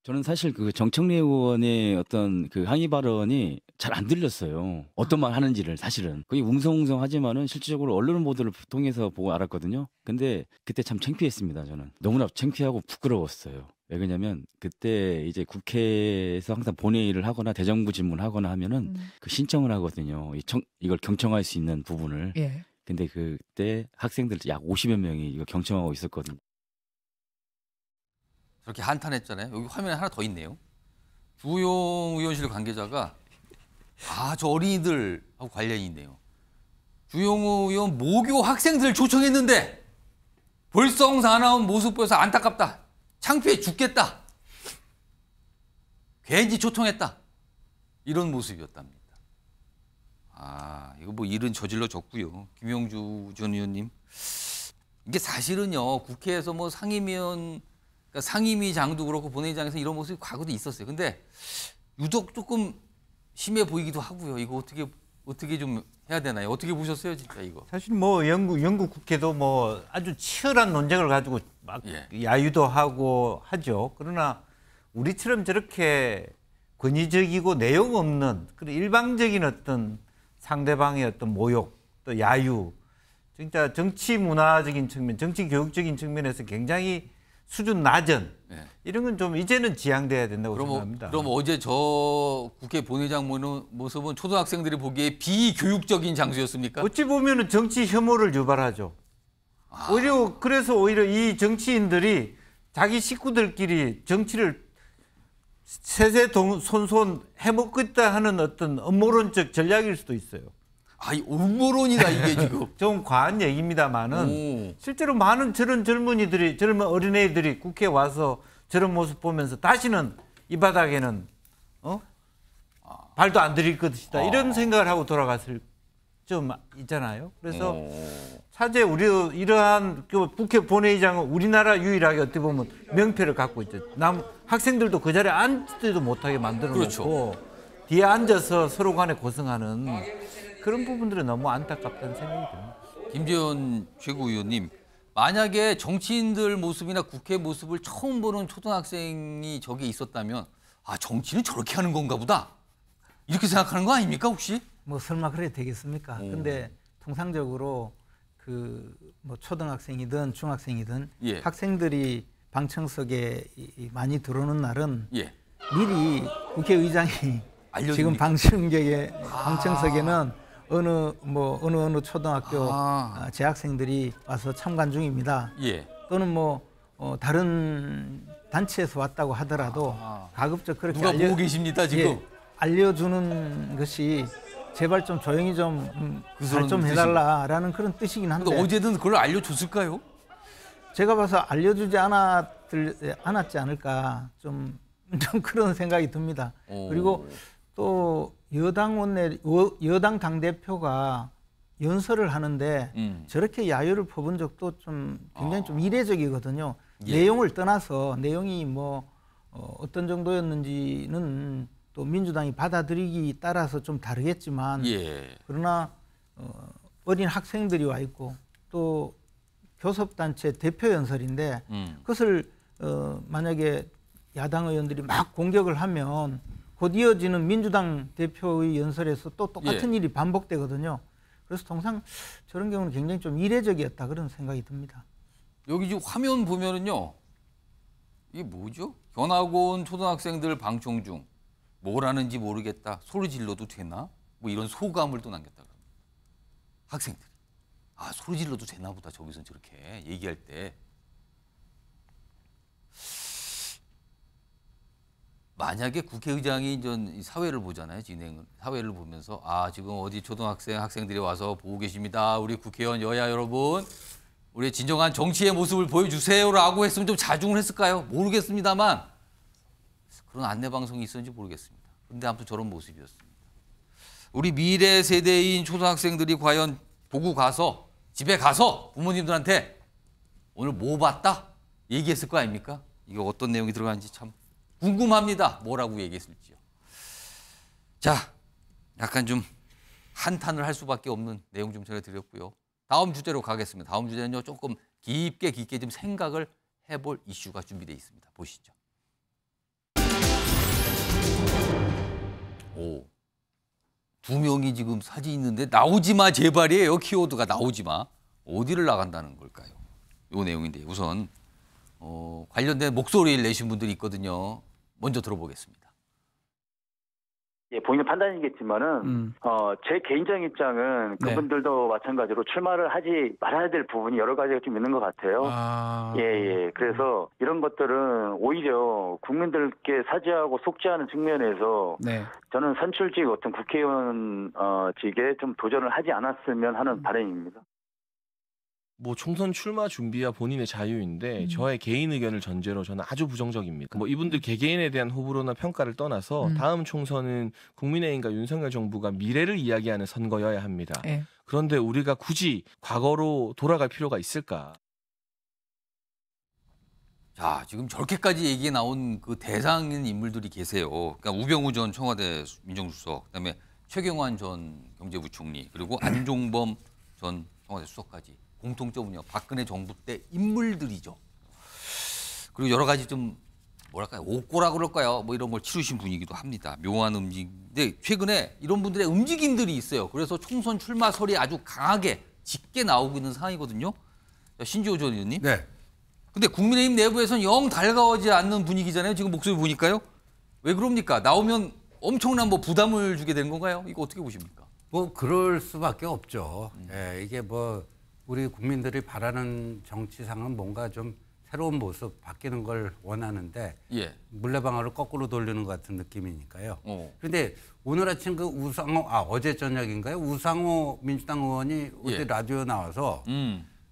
저는 사실 그 정청래 의원의 어떤 그 항의 발언이 잘 안 들렸어요. 어떤 말 하는지를 사실은. 거의 웅성웅성하지만은 실질적으로 언론 보도를 통해서 보고 알았거든요. 근데 그때 참 창피했습니다. 저는 너무나 창피하고 부끄러웠어요. 왜 그러냐면 그때 이제 국회에서 항상 본회의를 하거나 대정부 질문하거나 하면은 그 신청을 하거든요. 이걸 경청할 수 있는 부분을. 예. 근데 그때 학생들 약 50여 명이 이거 경청하고 있었거든요. 저렇게 한탄했잖아요. 여기 화면에 하나 더 있네요. 주호영 의원실 관계자가 저 어린이들하고 관련이 있네요. 주호영 의원 모교 학생들을 초청했는데 벌써 다 나온 모습 보여서 안타깝다. 창피해 죽겠다. 괜히 초청했다. 이런 모습이었답니다. 이거 뭐 일은 저질러 졌고요. 김영주 전 의원님. 이게 사실은요. 국회에서 뭐 상임위원, 그러니까 상임위장도 그렇고 본회의장에서 이런 모습이 과거도 있었어요. 근데 유독 조금 심해 보이기도 하고요. 이거 어떻게 좀 해야 되나요? 어떻게 보셨어요, 진짜 이거? 사실 뭐 영국 국회도 뭐 아주 치열한 논쟁을 가지고 막 야유도 하고 하죠. 그러나 우리처럼 저렇게 권위적이고 내용 없는 그런 일방적인 어떤 상대방의 어떤 모욕 또 야유, 진짜 정치 문화적인 측면, 정치 교육적인 측면에서 굉장히 수준 낮은 이런 건 좀 이제는 지양돼야 된다고 생각합니다. 그럼 어제 저 국회 본회의장 모습은 초등학생들이 보기에 비교육적인 장소였습니까? 어찌 보면은 정치 혐오를 유발하죠. 오히려 이 정치인들이 자기 식구들끼리 정치를 세세손손 해먹겠다 하는 어떤 음모론적 전략일 수도 있어요. 음모론이다 이게 지금. 좀 과한 얘기입니다만은 실제로 많은 저런 젊은이들이, 젊은 어린애들이 국회에 와서 저런 모습 보면서 다시는 이 바닥에는 발도 안 들일 것이다 이런 생각을 하고 돌아갔을 좀 있잖아요. 그래서 사실 이러한 국회 본회의장은 우리나라 유일하게 어떻게 보면 명패를 갖고 있죠. 학생들도 그 자리에 앉지도 못하게 만들어 놓고 그렇죠. 뒤에 앉아서 서로 간에 고생하는 그런 부분들은 너무 안타깝다는 생각이 듭니다. 김재현 최고위원님, 만약에 정치인들 모습이나 국회 모습을 처음 보는 초등학생이 저기에 있었다면 정치는 저렇게 하는 건가 보다 이렇게 생각하는 거 아닙니까 혹시? 뭐 설마 그래도 되겠습니까? 근데 통상적으로 뭐 초등학생이든 중학생이든 학생들이 방청석에 많이 들어오는 날은 미리 국회의장이 지금 방청석에는 어느 초등학교 재학생들이 와서 참관 중입니다. 또는 뭐 다른 단체에서 왔다고 하더라도 가급적 그렇게 누가 보고 계십니다 지금? 알려주는 것이 제발 좀 조용히 좀 해달라라는 그런 뜻이긴 한데. 어제는 그걸 알려줬을까요? 제가 봐서 알려주지 않았지 않을까 좀 그런 생각이 듭니다. 그리고 또 여당 당대표가 연설을 하는데 저렇게 야유를 퍼본 적도 좀 굉장히 좀 이례적이거든요. 내용을 떠나서 내용이 뭐 어떤 정도였는지는 또 민주당이 받아들이기 따라서 좀 다르겠지만 그러나 어린 학생들이 와 있고 또 교섭단체 대표 연설인데 그것을 만약에 야당 의원들이 막 공격을 하면 곧 이어지는 민주당 대표의 연설에서 또 똑같은 일이 반복되거든요. 그래서 통상 저런 경우는 굉장히 좀 이례적이었다 그런 생각이 듭니다. 여기 지금 화면 보면은요. 이게 뭐죠? 견학원 초등학생들 방청 중 뭘 하는지 모르겠다. 소리 질러도 되나? 뭐 이런 소감을 또 남겼다 그럽니다. 학생들이. 소리 질러도 되나 보다. 저기서 저렇게 얘기할 때. 만약에 국회의장이 전 사회를 보잖아요. 사회를 보면서 지금 어디 학생들이 와서 보고 계십니다. 우리 국회의원 여야 여러분. 우리 진정한 정치의 모습을 보여주세요라고 했으면 좀 자중을 했을까요? 모르겠습니다만 그런 안내 방송이 있었는지 모르겠습니다. 그런데 아무튼 저런 모습이었습니다. 우리 미래 세대인 초등학생들이 과연 보고 가서 집에 가서 부모님들한테 오늘 뭐 봤다? 얘기했을 거 아닙니까? 이게 어떤 내용이 들어가는지 참 궁금합니다. 뭐라고 얘기했을지요. 자, 약간 좀 한탄을 할 수밖에 없는 내용 좀 전해드렸고요. 다음 주제로 가겠습니다. 다음 주제는요. 조금 깊게 좀 생각을 해볼 이슈가 준비되어 있습니다. 보시죠. 두 명이 지금 사진 있는데 나오지 마 제발이에요. 키워드가 나오지 마. 어디를 나간다는 걸까요? 이 내용인데 우선 관련된 목소리를 내신 분들이 있거든요. 먼저 들어보겠습니다. 본인의 판단이겠지만은 제 개인적인 입장은 그분들도 마찬가지로 출마를 하지 말아야 될 부분이 여러 가지가 좀 있는 것 같아요. 그래서 이런 것들은 오히려 국민들께 사죄하고 속죄하는 측면에서 저는 선출직 어떤 국회의원직에 좀 도전을 하지 않았으면 하는 바람입니다. 뭐 총선 출마 준비야 본인의 자유인데 저의 개인 의견을 전제로 저는 아주 부정적입니다. 뭐 이분들 개개인에 대한 호불호나 평가를 떠나서 다음 총선은 국민의힘과 윤석열 정부가 미래를 이야기하는 선거여야 합니다. 그런데 우리가 굳이 과거로 돌아갈 필요가 있을까? 자, 지금 저렇게까지 얘기에 나온 그 대상인 인물들이 계세요. 그러니까 우병우 전 청와대 민정수석, 그다음에 최경환 전 경제부총리, 그리고 안종범 전 청와대 수석까지. 공통점은요. 박근혜 정부 때 인물들이죠. 그리고 여러 가지 좀 뭐랄까요. 옥고라 그럴까요. 뭐 이런 걸 치르신 분이기도 합니다. 묘한 움직임인데 최근에 이런 분들의 움직임들이 있어요. 그래서 총선 출마설이 아주 강하게 짙게 나오고 있는 상황이거든요. 신지호 전 의원님. 네. 근데 국민의힘 내부에서는 영 달가워지지 않는 분위기잖아요. 지금 목소리 보니까요. 왜 그럽니까? 나오면 엄청난 뭐 부담을 주게 되는 건가요? 이거 어떻게 보십니까? 뭐 그럴 수밖에 없죠. 이게 뭐 우리 국민들이 바라는 정치상은 뭔가 좀 새로운 모습 바뀌는 걸 원하는데 물레방아를 거꾸로 돌리는 것 같은 느낌이니까요. 그런데 오늘 아침 그 우상호 어제 저녁인가요? 우상호 민주당 의원이 어제 라디오 나와서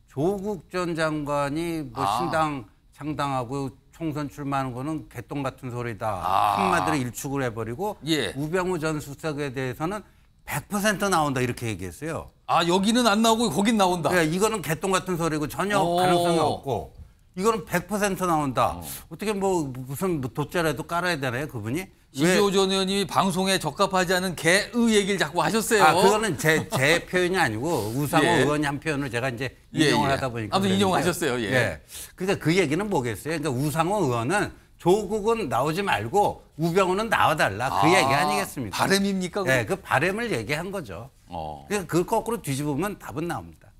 조국 전 장관이 뭐 신당 창당하고 총선 출마하는 거는 개똥 같은 소리다. 한마디로 일축을 해버리고 우병우 전 수석에 대해서는 100% 나온다 이렇게 얘기했어요. 여기는 안 나오고 거긴 나온다. 네, 이거는 개똥 같은 소리고 전혀 가능성이 없고 이거는 100% 나온다. 어떻게 뭐 무슨 돗자리라도 깔아야 되나요 그분이? 이지호 전 의원님이 방송에 적합하지 않은 개의 얘기를 자꾸 하셨어요. 그거는 제 표현이 아니고 우상호 의원이 한 표현을 제가 이제 인용을 하다 보니까. 아무튼 인용하셨어요. 그러니까 그 얘기는 뭐겠어요? 그러니까 우상호 의원은 조국은 나오지 말고 우병우는 나와달라. 그 얘기 아니겠습니까? 바람입니까? 네, 그 바람을 얘기한 거죠. 그러니까 그걸 거꾸로 뒤집으면 답은 나옵니다.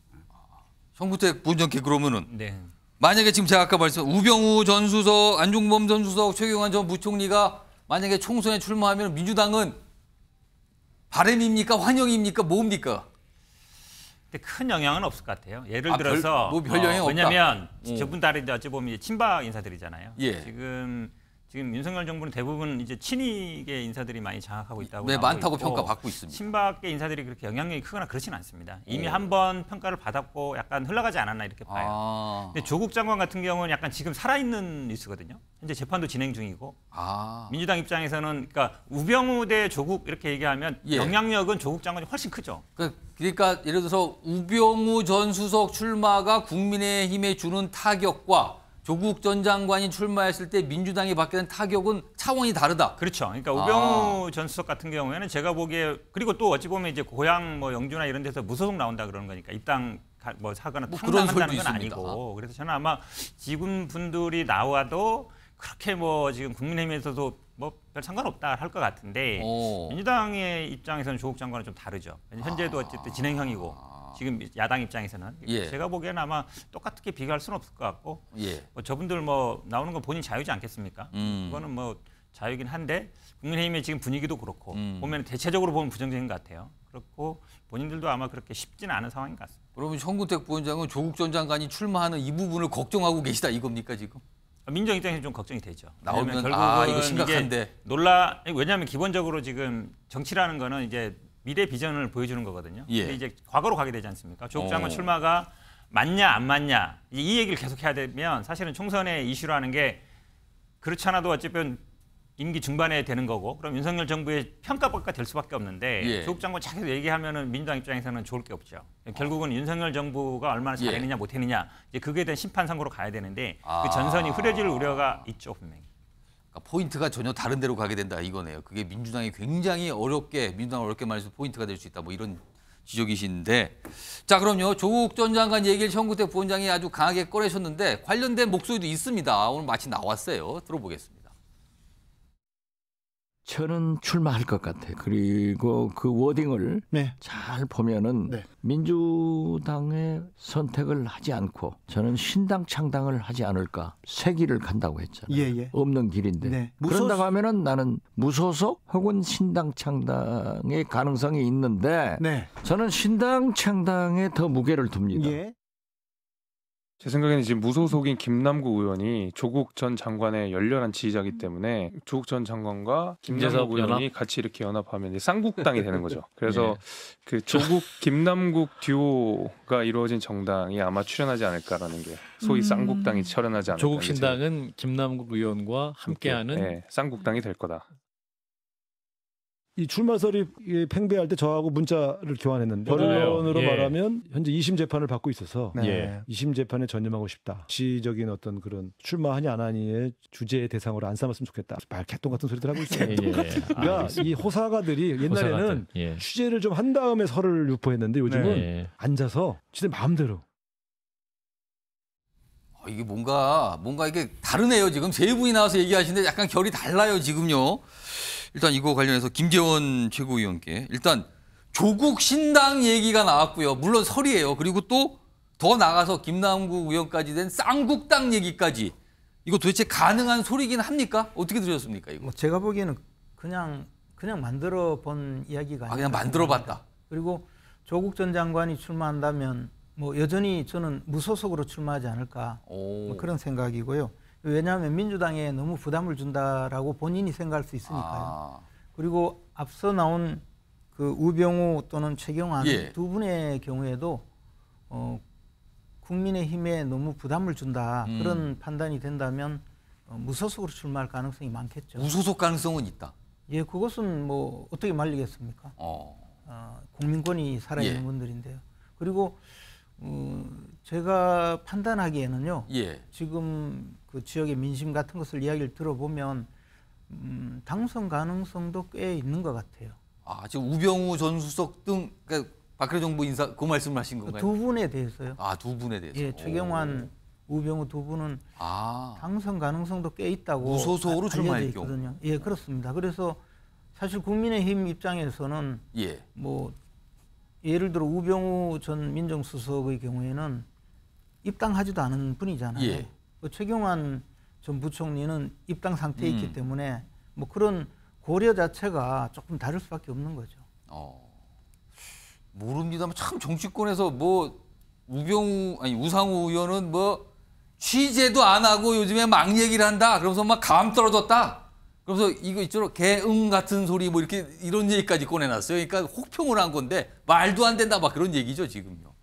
정부택 부원장께 그러면은 만약에 지금 제가 아까 말씀 우병우 전 수석, 안종범 전 수석, 최경환 전 부총리가 만약에 총선에 출마하면 민주당은 바람입니까? 환영입니까? 뭡니까? 근데 큰 영향은 없을 것 같아요. 예를 들어서 별 영향 없다. 왜냐하면 저분 다른 어찌 보면 친박 인사들이잖아요. 지금 윤석열 정부는 대부분 이제 친이계 인사들이 많이 장악하고 있다고 많다고 평가받고 있습니다. 친박계 인사들이 그렇게 영향력이 크거나 그렇지는 않습니다. 이미 한번 평가를 받았고 약간 흘러가지 않았나 이렇게 봐요. 근데 조국 장관 같은 경우는 약간 지금 살아있는 뉴스거든요. 현재 재판도 진행 중이고 민주당 입장에서는 그러니까 우병우 대 조국 이렇게 얘기하면 영향력은 조국 장관이 훨씬 크죠. 그러니까 예를 들어서 우병우 전 수석 출마가 국민의힘에 주는 타격과 조국 전 장관이 출마했을 때 민주당이 받게 된 타격은 차원이 다르다. 그렇죠. 그러니까 우병우 전 수석 같은 경우에는 제가 보기에 그리고 또 어찌 보면 이제 고향 뭐 영주나 이런 데서 무소속 나온다 그러는 거니까 입당 뭐 사거나 탕당한다는 건 아니고 그래서 저는 아마 지금 분들이 나와도 그렇게 뭐 지금 국민의힘에서도 뭐 별 상관없다 할 것 같은데 민주당의 입장에서는 조국 장관은 좀 다르죠. 현재도 어쨌든 진행형이고 지금 야당 입장에서는 제가 보기에는 아마 똑같게 비교할 수는 없을 것 같고 뭐 저분들 뭐 나오는 건 본인 자유지 않겠습니까? 그거는 뭐 자유긴 한데 국민의힘의 지금 분위기도 그렇고 보면 대체적으로 보면 부정적인 것 같아요. 그렇고 본인들도 아마 그렇게 쉽지는 않은 상황인 것 같습니다. 그러면 정구택 부원장은 조국 전 장관이 출마하는 이 부분을 걱정하고 계시다 이겁니까 지금? 민정 입장에서 좀 걱정이 되죠. 나오면 결국은 이거 심각한데. 왜냐하면 기본적으로 지금 정치라는 거는 이제 미래 비전을 보여주는 거거든요. 근데 이제 과거로 가게 되지 않습니까? 조국 장관 출마가 맞냐 안 맞냐 이 얘기를 계속 해야 되면 사실은 총선의 이슈로 하는 게 그렇지 않아도 어쨌든 임기 중반에 되는 거고 그럼 윤석열 정부의 평가받가 될 수밖에 없는데 조국 장관 자꾸 얘기하면은 민주당 입장에서는 좋을 게 없죠. 결국은 윤석열 정부가 얼마나 잘했느냐 못했느냐 이제 그거에 대한 심판상으로 가야 되는데 그 전선이 흐려질 우려가 있죠 분명히. 그러니까 포인트가 전혀 다른 데로 가게 된다 이거네요. 그게 민주당이 굉장히 민주당 어렵게 말해서 포인트가 될 수 있다 뭐 이런 지적이신데 자 그럼요 조국 전 장관 얘기를 정구택 부원장이 아주 강하게 꺼내셨는데 관련된 목소리도 있습니다. 오늘 마침 나왔어요. 들어보겠습니다. 저는 출마할 것 같아요. 그리고 그 워딩을 잘 보면은 민주당의 선택을 하지 않고 저는 신당 창당을 하지 않을까. 새 길을 간다고 했잖아요. 없는 길인데. 그런다고 하면은 나는 무소속 혹은 신당 창당의 가능성이 있는데 저는 신당 창당에 더 무게를 둡니다. 제 생각에는 지금 무소속인 김남국 의원이 조국 전 장관의 열렬한 지지자이기 때문에 조국 전 장관과 김남국 의원이 같이 이렇게 연합하면 쌍국당이 되는 거죠. 그래서 그 조국 김남국 듀오가 이루어진 정당이 아마 출연하지 않을까라는 게 소위 쌍국당이 출연하지 않을까. 조국 신당은 김남국 의원과 함께하는 쌍국당이 될 거다. 이 출마설이 팽배할 때 저하고 문자를 교환했는데 결론으로 말하면 현재 2심 재판을 받고 있어서 2심 재판에 전념하고 싶다. 시적인 어떤 그런 출마하냐 안 하냐의 주제의 대상으로 안 삼았으면 좋겠다. 말 개똥 같은 소리들 하고 있어요. 그러니까 이 호사가들이 옛날에는 취재를 좀 한 다음에 설을 유포했는데 요즘은 앉아서 지들 마음대로. 이게 뭔가 이게 다르네요. 지금 세 분이 나와서 얘기하시는데 약간 결이 달라요 지금요. 일단 이거 관련해서 김재원 최고위원께 일단 조국 신당 얘기가 나왔고요. 물론 설이에요. 그리고 또 더 나가서 김남국 의원까지 된 쌍국당 얘기까지 이거 도대체 가능한 소리긴 합니까? 어떻게 들으셨습니까? 이거? 제가 보기에는 그냥 만들어 본 이야기가 아니라 그냥 만들어 봤다. 그리고 조국 전 장관이 출마한다면 뭐 여전히 저는 무소속으로 출마하지 않을까 뭐 그런 생각이고요. 왜냐하면 민주당에 너무 부담을 준다라고 본인이 생각할 수 있으니까요. 그리고 앞서 나온 그 우병우 또는 최경환 두 분의 경우에도 국민의힘에 너무 부담을 준다 그런 판단이 된다면 무소속으로 출마할 가능성이 많겠죠. 무소속 가능성은 있다. 예, 그것은 뭐 어떻게 말리겠습니까? 국민권이 살아있는 분들인데요. 그리고 제가 판단하기에는요. 지금 그 지역의 민심 같은 것을 이야기를 들어보면 당선 가능성도 꽤 있는 것 같아요. 지금 우병우 전 수석 등 그러니까 박근혜 정부 인사 그 말씀하신 건가요? 두 분에 대해서요. 두 분에 대해서. 예, 최경환, 우병우 두 분은 당선 가능성도 꽤 있다고 무소속으로 출마할 경우. 예, 그렇습니다. 그래서 사실 국민의힘 입장에서는 뭐 예를 들어 우병우 전 민정수석의 경우에는 입당하지도 않은 분이잖아요. 최경환 전 부총리는 입당 상태에 있기 때문에 뭐 그런 고려 자체가 조금 다를 수밖에 없는 거죠. 모릅니다만 참 정치권에서 뭐 우상호 의원은 뭐 취재도 안 하고 요즘에 막 얘기를 한다. 그러면서 막 감 떨어졌다. 그래서 이거 있죠. 개응 같은 소리 뭐 이렇게 이런 얘기까지 꺼내놨어요. 그러니까 혹평을 한 건데 말도 안 된다 막 그런 얘기죠 지금요.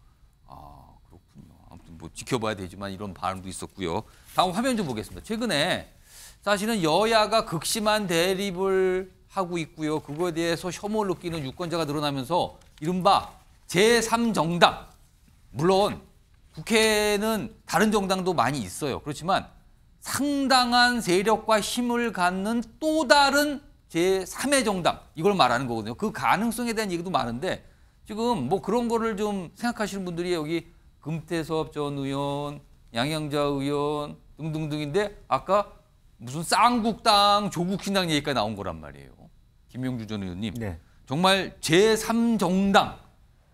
그렇군요. 아무튼 뭐 지켜봐야 되지만 이런 반응도 있었고요. 다음 화면 좀 보겠습니다. 최근에 사실은 여야가 극심한 대립을 하고 있고요. 그거에 대해서 혐오를 느끼는 유권자가 늘어나면서 이른바 제3정당. 물론 국회는 다른 정당도 많이 있어요. 그렇지만 상당한 세력과 힘을 갖는 또 다른 제3의 정당. 이걸 말하는 거거든요. 그 가능성에 대한 얘기도 많은데 지금 뭐 그런 거를 좀 생각하시는 분들이 여기 금태섭 전 의원, 양영자 의원 등등등인데 아까 무슨 쌍국당, 조국신당 얘기가 나온 거란 말이에요. 김명주 전 의원님. 정말 제3정당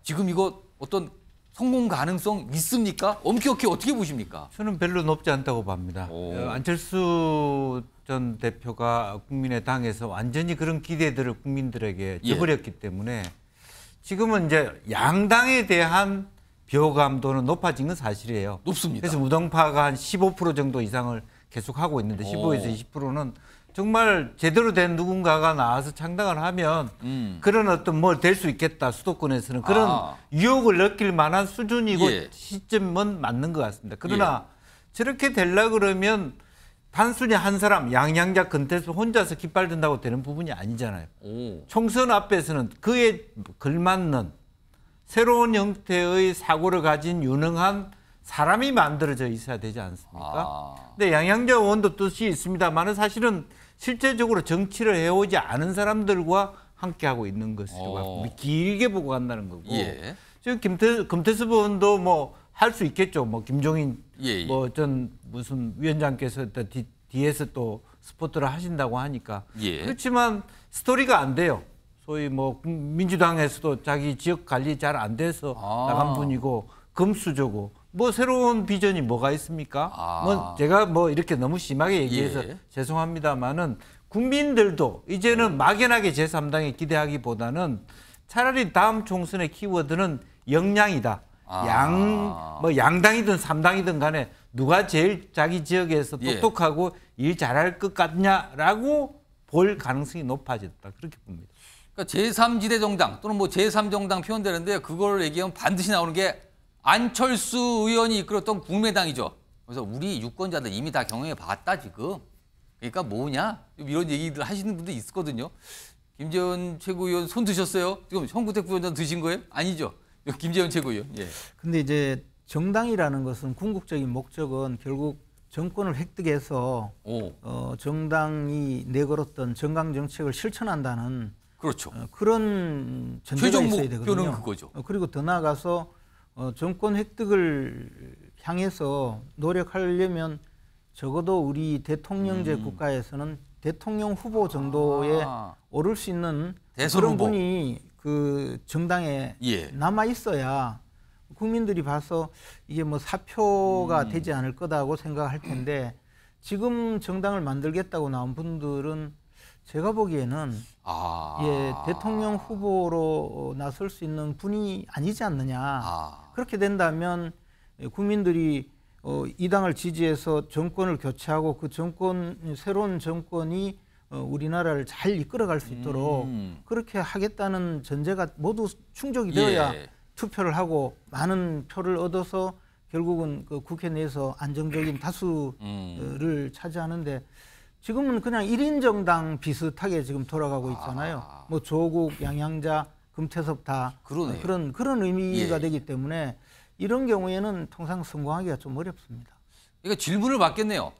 지금 이거 어떤 성공 가능성 있습니까? 엄격히 어떻게 보십니까? 저는 별로 높지 않다고 봅니다. 안철수 전 대표가 국민의당에서 완전히 그런 기대들을 국민들에게 저버렸기 때문에 지금은 이제 양당에 대한 비호감도는 높아진 건 사실이에요. 높습니다. 그래서 무당파가 한 15% 정도 이상을 계속하고 있는데 15에서 20%는 정말 제대로 된 누군가가 나와서 창당을 하면 그런 어떤 뭘 될 수 있겠다. 수도권에서는 그런 유혹을 느낄 만한 수준이고 시점은 맞는 것 같습니다. 그러나 저렇게 되려 그러면 단순히 한 사람 양양자 금태섭 혼자서 깃발 든다고 되는 부분이 아니잖아요. 총선 앞에서는 그에 걸맞는 새로운 형태의 사고를 가진 유능한 사람이 만들어져 있어야 되지 않습니까? 근데 양양자 의원도 뜻이 있습니다만 사실은 실제적으로 정치를 해오지 않은 사람들과 함께하고 있는 것이고 길게 보고 간다는 거고 지금 금태섭 의원도 뭐 할 수 있겠죠. 뭐 김종인 뭐 전 무슨 위원장께서 뒤에서 또 스포트를 하신다고 하니까 그렇지만 스토리가 안 돼요. 소위 뭐 민주당에서도 자기 지역 관리 잘 안 돼서 나간 분이고 금수저고 뭐 새로운 비전이 뭐가 있습니까? 뭐 제가 뭐 이렇게 너무 심하게 얘기해서 죄송합니다만은 국민들도 이제는 막연하게 제3당에 기대하기보다는 차라리 다음 총선의 키워드는 역량이다. 뭐 양당이든 3당이든 간에 누가 제일 자기 지역에서 똑똑하고 일 잘할 것 같냐라고 볼 가능성이 높아졌다. 그렇게 봅니다. 그러니까 제3지대 정당 또는 뭐 제3정당 표현되는데 그걸 얘기하면 반드시 나오는 게 안철수 의원이 이끌었던 국민의당이죠. 그래서 우리 유권자들 이미 다 경험해 봤다 지금. 그러니까 뭐냐 이런 얘기들 하시는 분도 있었거든요. 김재원 최고위원 손 드셨어요? 지금 현구택 부위원장 드신 거예요? 아니죠. 김재원 최고위원. 근데 이제 정당이라는 것은 궁극적인 목적은 결국 정권을 획득해서 정당이 내걸었던 정강 정책을 실천한다는 그런 전제가 있어야 되거든요. 최종 목표는 그거죠. 그리고 더 나아가서 정권 획득을 향해서 노력하려면 적어도 우리 대통령제 국가에서는 대통령 후보 정도에 오를 수 있는 그런 분이 그 정당에 남아 있어야 국민들이 봐서 이게 뭐 사표가 되지 않을 거다고 생각할 텐데 지금 정당을 만들겠다고 나온 분들은 제가 보기에는 예, 대통령 후보로 나설 수 있는 분이 아니지 않느냐. 그렇게 된다면 국민들이 이 당을 지지해서 정권을 교체하고 그 새로운 정권이 우리나라를 잘 이끌어갈 수 있도록 그렇게 하겠다는 전제가 모두 충족이 되어야 투표를 하고 많은 표를 얻어서 결국은 그 국회 내에서 안정적인 다수를 차지하는데 지금은 그냥 1인 정당 비슷하게 지금 돌아가고 있잖아요. 뭐 조국, 양양자, 금태섭 다 그런 의미가 되기 때문에 이런 경우에는 통상 성공하기가 좀 어렵습니다. 그러니까 질문을 받겠네요.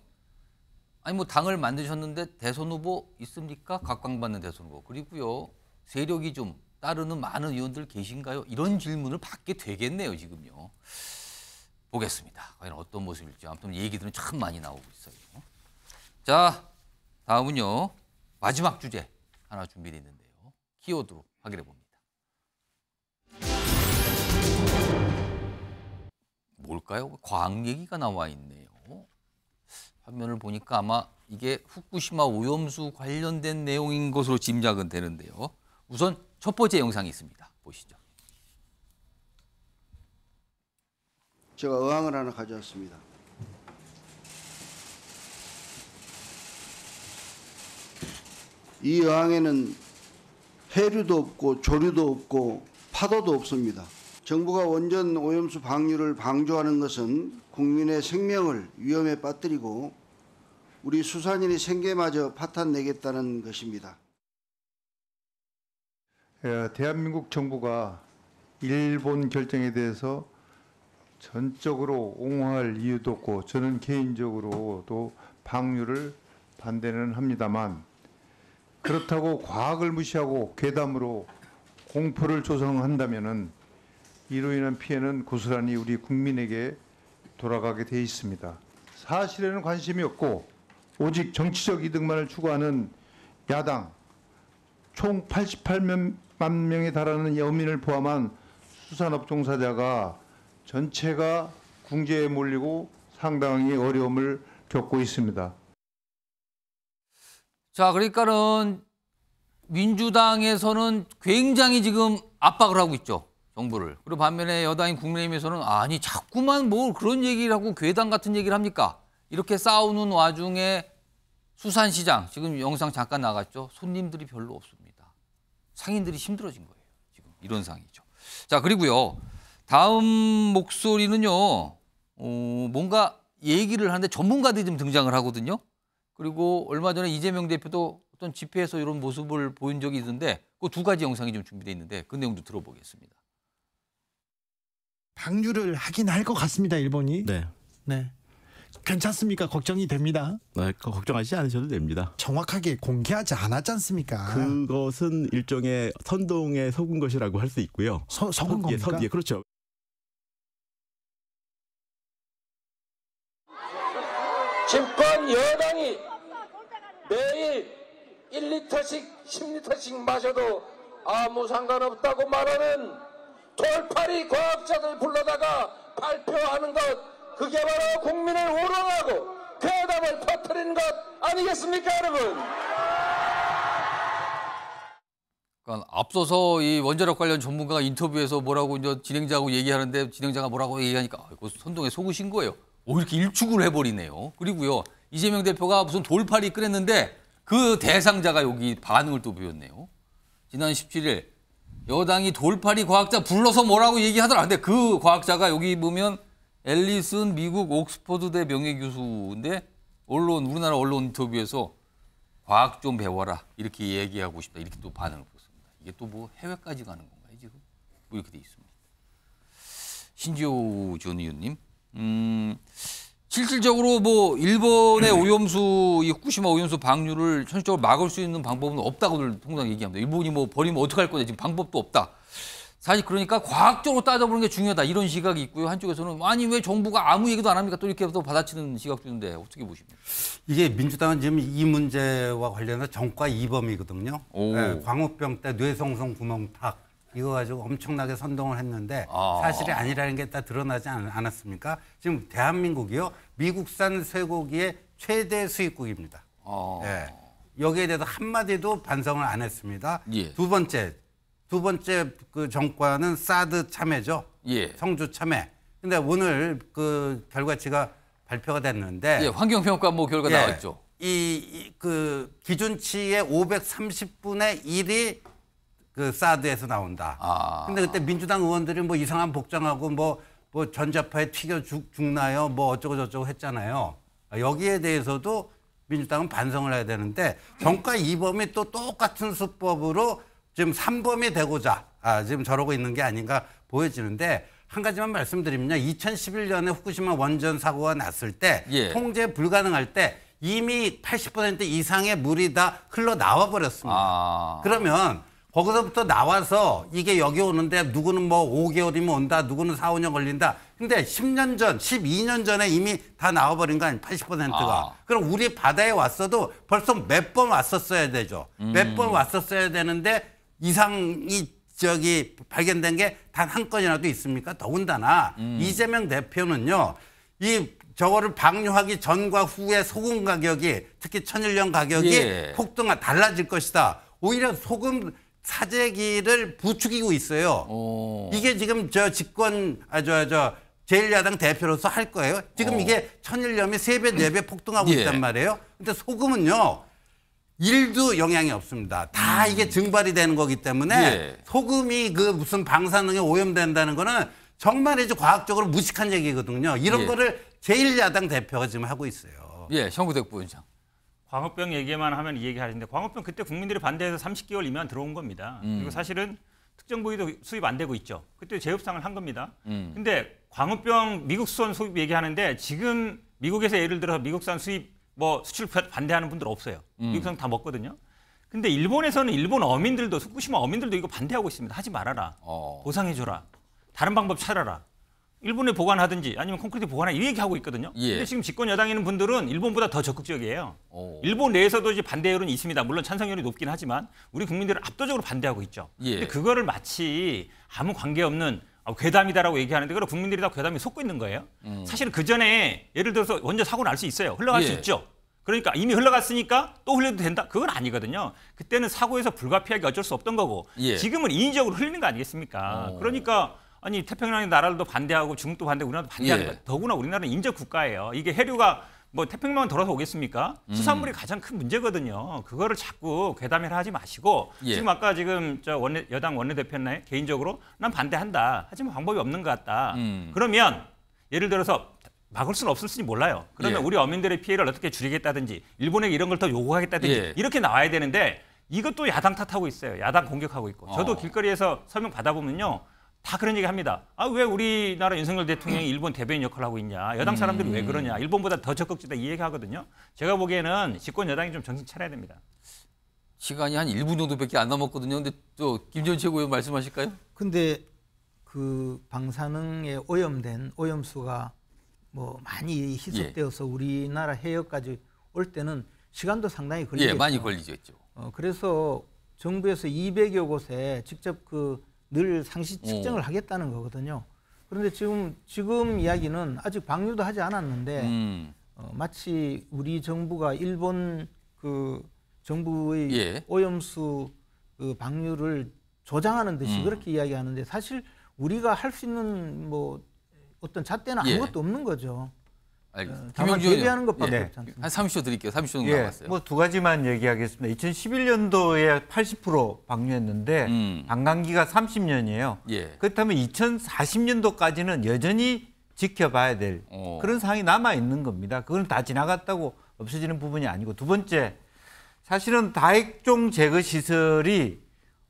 아니 뭐 당을 만드셨는데 대선 후보 있습니까? 각광받는 대선 후보. 그리고요. 세력이 좀 따르는 많은 의원들 계신가요? 이런 질문을 받게 되겠네요, 지금요. 보겠습니다. 과연 어떤 모습일지. 아무튼 얘기들은 참 많이 나오고 있어요. 자, 다음은요. 마지막 주제 하나 준비되어 있는데요. 키워드로 확인해 봅니다. 뭘까요? 과학 얘기가 나와 있네요. 화면을 보니까 아마 이게 후쿠시마 오염수 관련된 내용인 것으로 짐작은 되는데요. 우선 첫 번째 영상이 있습니다. 보시죠. 제가 어항을 하나 가져왔습니다. 이 어항에는 해류도 없고 조류도 없고 파도도 없습니다. 정부가 원전 오염수 방류를 방조하는 것은 국민의 생명을 위험에 빠뜨리고 우리 수산인의 생계마저 파탄내겠다는 것입니다. 대한민국 정부가 일본 결정에 대해서 전적으로 옹호할 이유도 없고 저는 개인적으로도 방류를 반대는 합니다만 그렇다고 과학을 무시하고 괴담으로 공포를 조성한다면은 이로 인한 피해는 고스란히 우리 국민에게 돌아가게 돼 있습니다. 사실에는 관심이 없고 오직 정치적 이득만을 추구하는 야당 총 88만 명에 달하는 여민을 포함한 수산업 종사자가 전체가 궁지에 몰리고 상당히 어려움을 겪고 있습니다. 자, 그러니까는 민주당에서는 굉장히 지금 압박을 하고 있죠. 정부를. 그리고 반면에 여당인 국민의힘에서는 아니 자꾸만 뭐 그런 얘기를 하고 괴담 같은 얘기를 합니까? 이렇게 싸우는 와중에 수산시장 지금 영상 잠깐 나갔죠. 손님들이 별로 없습니다. 상인들이 힘들어진 거예요. 지금 이런 상황이죠. 자, 그리고요. 다음 목소리는요. 뭔가 얘기를 하는데 전문가들이 좀 등장을 하거든요. 그리고 얼마 전에 이재명 대표도 어떤 집회에서 이런 모습을 보인 적이 있는데 그 두 가지 영상이 좀 준비되어 있는데 그 내용도 들어보겠습니다. 방류를 하긴 할 것 같습니다, 일본이. 네. 네. 괜찮습니까? 걱정이 됩니다. 네, 걱정하지 않으셔도 됩니다. 정확하게 공개하지 않았지 않습니까? 그것은 일종의 선동에 속은 것이라고 할 수 있고요. 속은 겁니까? 예, 그렇죠. 집권 여당이 매일 1리터씩 10리터씩 마셔도 아무 상관없다고 말하는 돌팔이 과학자들 불러다가 발표하는 것, 그게 바로 국민을 우롱하고 괴담을 퍼뜨리는 것 아니겠습니까, 여러분? 그러니까 앞서서 이 원자력 관련 전문가가 인터뷰에서 뭐라고 이제 진행자하고 얘기하는데 진행자가 뭐라고 얘기하니까 선동에 속으신 거예요. 이렇게 일축을 해버리네요. 그리고요, 이재명 대표가 무슨 돌팔이 꺼냈는데 그 대상자가 여기 반응을 또 보였네요. 지난 17일 여당이 돌팔이 과학자 불러서 뭐라고 얘기하더라. 근데 그 과학자가 여기 보면 앨리슨 미국 옥스퍼드대 명예교수인데 우리나라 언론 인터뷰에서 과학 좀 배워라 이렇게 얘기하고 싶다. 이렇게 또 반응을 보였습니다. 이게 또 뭐 해외까지 가는 건가요, 지금? 뭐 이렇게 돼 있습니다. 신지호 전 의원님. 실질적으로 뭐 일본의 오염수, 이 후쿠시마 오염수 방류를 현실적으로 막을 수 있는 방법은 없다고들 통상 얘기합니다. 일본이 뭐 버리면 어떡할 거냐, 지금 방법도 없다. 사실 그러니까 과학적으로 따져보는 게 중요하다, 이런 시각이 있고요. 한쪽에서는 아니 왜 정부가 아무 얘기도 안 합니까? 또 이렇게 또 받아치는 시각도 있는데 어떻게 보십니까? 이게 민주당은 지금 이 문제와 관련해서 정과 이범이거든요. 네, 광우병 때 뇌성성 구멍탁 이거 가지고 엄청나게 선동을 했는데 사실이 아니라는 게 다 드러나지 않았습니까? 지금 대한민국이요 미국산 쇠고기의 최대 수입국입니다. 예. 여기에 대해서 한마디도 반성을 안 했습니다. 예. 두 번째 그 정과는 사드 참외죠. 예. 성주 참외. 근데 오늘 그 결과치가 발표가 됐는데 예, 환경평가 뭐 결과 예, 나왔죠. 그 기준치의 530분의 1이 그 사드에서 나온다. 근데 그때 민주당 의원들이 뭐 이상한 복장하고 뭐 전자파에 튀겨 죽나요? 뭐 어쩌고 저쩌고 했잖아요. 여기에 대해서도 민주당은 반성을 해야 되는데 정가 2범이 또 똑같은 수법으로 지금 3범이 되고자 지금 저러고 있는 게 아닌가 보여지는데 한 가지만 말씀드리면요. 2011년에 후쿠시마 원전 사고가 났을 때 통제 불가능할 때 이미 80% 이상의 물이 다 흘러나와 버렸습니다. 그러면 거기서부터 나와서 이게 여기 오는데 누구는 뭐 5개월이면 온다, 누구는 4, 5년 걸린다. 근데 10년 전, 12년 전에 이미 다 나와버린 거 아니에요, 80%가. 그럼 우리 바다에 왔어도 벌써 몇 번 왔었어야 되죠. 몇 번 왔었어야 되는데 이상이 발견된 게 단 한 건이라도 있습니까? 더군다나 이재명 대표는요, 저거를 방류하기 전과 후에 소금 가격이 특히 천일염 가격이 폭등하 달라질 것이다. 오히려 소금 사재기를 부추기고 있어요. 이게 지금 제1야당 대표로서 할 거예요. 지금 이게 천일염이 3배, 4배 폭등하고 있단 말이에요. 근데 소금은요, 1도 영향이 없습니다. 다 이게 증발이 되는 거기 때문에 소금이 그 무슨 방사능에 오염된다는 거는 정말 이제 과학적으로 무식한 얘기거든요. 이런 거를 제1야당 대표가 지금 하고 있어요. 예, 정구택 부원장. 광우병 얘기만 하면 이 얘기 하시는데 광우병 그때 국민들이 반대해서 30개월 이면 들어온 겁니다. 그리고 사실은 특정 부위도 수입 안 되고 있죠. 그때 재협상을 한 겁니다. 근데 광우병 미국 수선 수입 얘기하는데 지금 미국에서 예를 들어서 미국산 수입 뭐 수출 반대하는 분들 없어요. 미국산 다 먹거든요. 근데 일본에서는 일본 어민들도 후쿠시마 어민들도 이거 반대하고 있습니다. 하지 말아라. 보상해줘라. 다른 방법 찾아라. 일본에 보관하든지 아니면 콘크리트 보관하라 이 얘기하고 있거든요. 근데 지금 집권 여당에 있는 분들은 일본보다 더 적극적이에요. 일본 내에서도 이제 반대 여론이 있습니다. 물론 찬성률이 높긴 하지만 우리 국민들은 압도적으로 반대하고 있죠. 근데 그거를 마치 아무 관계없는 괴담이다라고 얘기하는데 그걸 국민들이 다 괴담에 속고 있는 거예요. 사실은 그 전에 예를 들어서 원전 사고 날 수 있어요. 흘러갈 수 있죠. 그러니까 이미 흘러갔으니까 또 흘려도 된다? 그건 아니거든요. 그때는 사고에서 불가피하게 어쩔 수 없던 거고 지금은 인위적으로 흘리는 거 아니겠습니까? 그러니까 아니 태평양의 나라들도 반대하고 중국도 반대하고 우리나라도 반대하는 거예요. 더구나 우리나라는 인접 국가예요. 이게 해류가 뭐 태평양만 돌아서 오겠습니까? 수산물이 가장 큰 문제거든요. 그거를 자꾸 괴담회를 하지 마시고 지금 아까 지금 여당 원내대표나 개인적으로 난 반대한다. 하지만 방법이 없는 것 같다. 그러면 예를 들어서 막을 수는 없을지 몰라요. 그러면 우리 어민들의 피해를 어떻게 줄이겠다든지 일본에게 이런 걸 더 요구하겠다든지 이렇게 나와야 되는데 이것도 야당 탓하고 있어요. 야당 공격하고 있고. 저도 길거리에서 설명 받아보면요. 다 그런 얘기 합니다. 왜 우리나라 윤석열 대통령이 일본 대변인 역할을 하고 있냐. 여당 사람들이 왜 그러냐. 일본보다 더 적극적이다 이 얘기하거든요. 제가 보기에는 집권 여당이 좀 정신 차려야 됩니다. 시간이 한 1분 정도밖에 안 남았거든요. 근데 또 김재원 최고위원 말씀하실까요? 근데 그 방사능에 오염된 오염수가 뭐 많이 희석되어서 우리나라 해역까지 올 때는 시간도 상당히 걸리겠죠. 많이 걸리겠죠. 그래서 정부에서 200여 곳에 직접 늘 상시 측정을 하겠다는 거거든요. 그런데 지금 이야기는 아직 방류도 하지 않았는데 마치 우리 정부가 일본 정부의 오염수 방류를 조장하는 듯이 그렇게 이야기하는데 사실 우리가 할 수 있는 뭐 어떤 잣대는 아무것도 없는 거죠. 알겠습니다. 다만 대비하는 것밖에 없지 않습니까? 한 30초 드릴게요. 30초 정도 남았어요. 뭐 두 가지만 얘기하겠습니다. 2011년도에 80% 방류했는데 관광기가 30년이에요. 그렇다면 2040년도까지는 여전히 지켜봐야 될 그런 상황이 남아 있는 겁니다. 그건 다 지나갔다고 없어지는 부분이 아니고 두 번째, 사실은 다액종 제거 시설이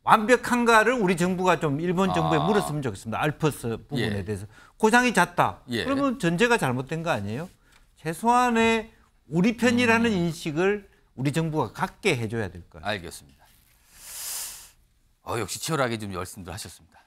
완벽한가를 우리 정부가 좀 일본 정부에 물었으면 좋겠습니다. 알프스 부분에 대해서. 고장이 잦다. 그러면 전제가 잘못된 거 아니에요? 최소한의 우리 편이라는 인식을 우리 정부가 갖게 해줘야 될 거예요. 알겠습니다. 역시 치열하게 좀 말씀들 하셨습니다.